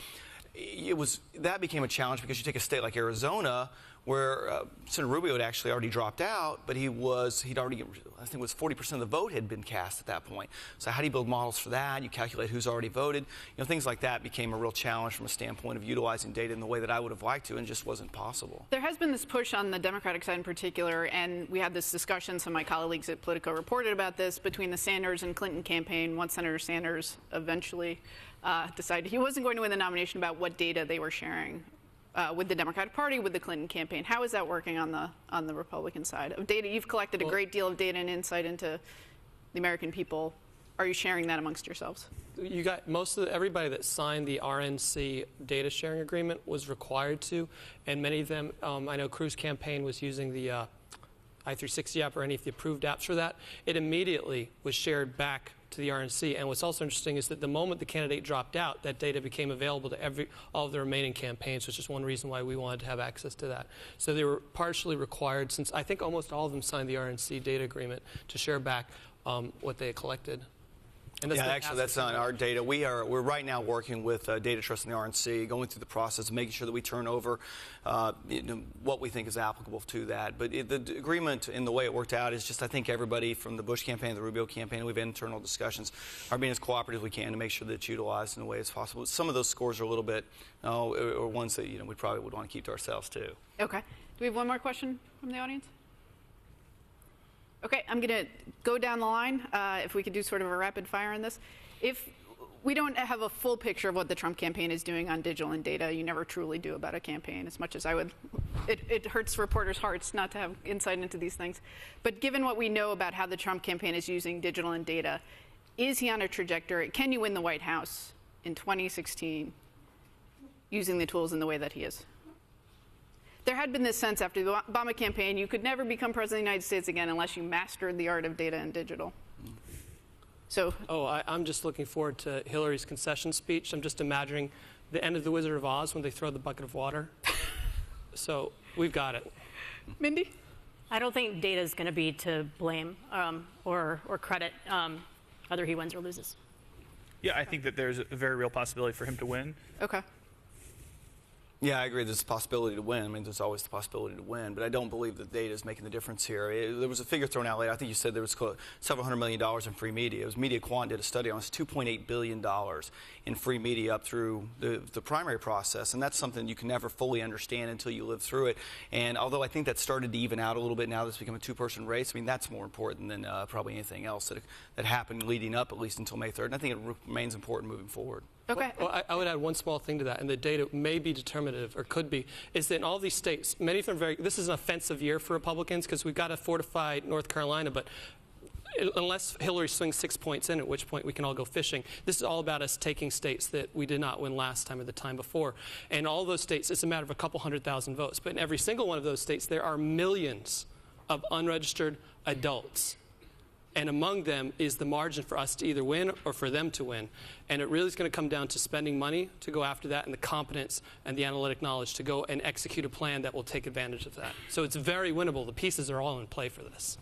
that became a challenge, because you take a state like Arizona, where Senator Rubio had actually already dropped out, but he'd already, I think it was 40% of the vote had been cast at that point. So how do you build models for that? You calculate who's already voted. Things like that became a real challenge from a standpoint of utilizing data in the way that I would have liked to, and it just wasn't possible. There has been this push on the Democratic side in particular, and we had this discussion, some of my colleagues at Politico reported about this, between the Sanders and Clinton campaign, once Senator Sanders eventually decided he wasn't going to win the nomination, about what data they were sharing with the Democratic Party, with the Clinton campaign. How is that working on the Republican side of data? You've collected a great deal of data and insight into the American people. Are you sharing that amongst yourselves? You got everybody that signed the RNC data sharing agreement was required to, and many of them, I know Cruz's campaign was using the I360 app or any of the approved apps for that. It immediately was shared back to the RNC. And what's also interesting is that the moment the candidate dropped out, that data became available to all of the remaining campaigns, which is one reason why we wanted to have access to that. So they were partially required, since I think almost all of them signed the RNC data agreement, to share back what they had collected. And actually, that's not our data. We're right now working with Data Trust and the RNC, going through the process, making sure that we turn over what we think is applicable to that. But the agreement, in the way it worked out, is just, I think everybody from the Bush campaign, the Rubio campaign, we've had internal discussions, are being as cooperative as we can to make sure that it's utilized in the way as possible. Some of those scores are a little bit, or ones that we probably would want to keep to ourselves too. Okay. Do we have one more question from the audience? Okay, I'm going to go down the line, if we could do sort of a rapid fire on this. If we don't have a full picture of what the Trump campaign is doing on digital and data, you never truly do about a campaign, as much as I would. It hurts reporters' hearts not to have insight into these things. But given what we know about how the Trump campaign is using digital and data, is he on a trajectory? Can you win the White House in 2016 using the tools in the way that he is? There had been this sense after the Obama campaign, you could never become president of the United States again unless you mastered the art of data and digital. So, I'm just looking forward to Hillary's concession speech. I'm just imagining the end of The Wizard of Oz when they throw the bucket of water. So we've got it. Mindy? I don't think data is going to be to blame or credit whether he wins or loses. Yeah, I think that there's a very real possibility for him to win. Okay. Yeah, I agree. There's a possibility to win. I mean, there's always the possibility to win, but I don't believe that data is making the difference here. There was a figure thrown out later. I think you said there was several $100 million in free media. It was Media Quant did a study on it. It's $2.8 billion in free media up through the primary process, and that's something you can never fully understand until you live through it. And although I think that's started to even out a little bit now, that's become a two-person race. I mean, that's more important than probably anything else that happened leading up at least until May 3rd. And I think it remains important moving forward. Okay. Well, I would add one small thing to that, and the data may be determinative, or could be, is that in all these states, many of them this is an offensive year for Republicans, because we've got to fortify North Carolina, but unless Hillary swings 6 points in, at which point we can all go fishing, this is all about us taking states that we did not win last time or the time before. And all those states, it's a matter of a couple 100,000 votes. But in every single one of those states, there are millions of unregistered adults. And among them is the margin for us to either win or for them to win. And it really is going to come down to spending money to go after that, and the competence and the analytic knowledge to go and execute a plan that will take advantage of that. So it's very winnable. The pieces are all in play for this.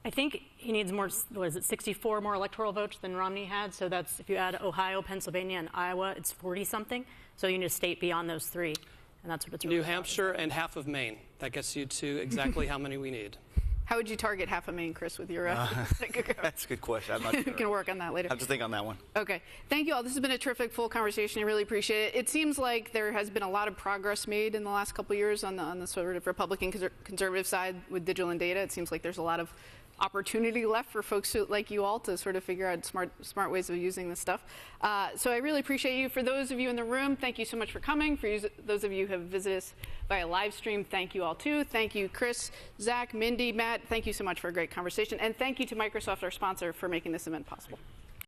I think he needs more, 64 more electoral votes than Romney had. So that's, if you add Ohio, Pennsylvania, and Iowa, it's 40-something. So you need a state beyond those three. And that's what it's really New Hampshire and half of Maine. That gets you to exactly how many we need. How would you target half a Maine, Chris, with your... That's a good question. I'm not sure. We can work on that later. I have to think on that one. Okay. Thank you all. This has been a terrific, full conversation. I really appreciate it. It seems like there has been a lot of progress made in the last couple of years on the sort of Republican conservative side with digital and data. It seems like there's a lot of opportunity left for folks like you all to sort of figure out smart ways of using this stuff. So I really appreciate you. For those of you in the room, thank you so much for coming. For those of you who have visited us via live stream, thank you all too. Thank you, Chris, Zach, Mindy, Matt. Thank you so much for a great conversation. And thank you to Microsoft, our sponsor, for making this event possible.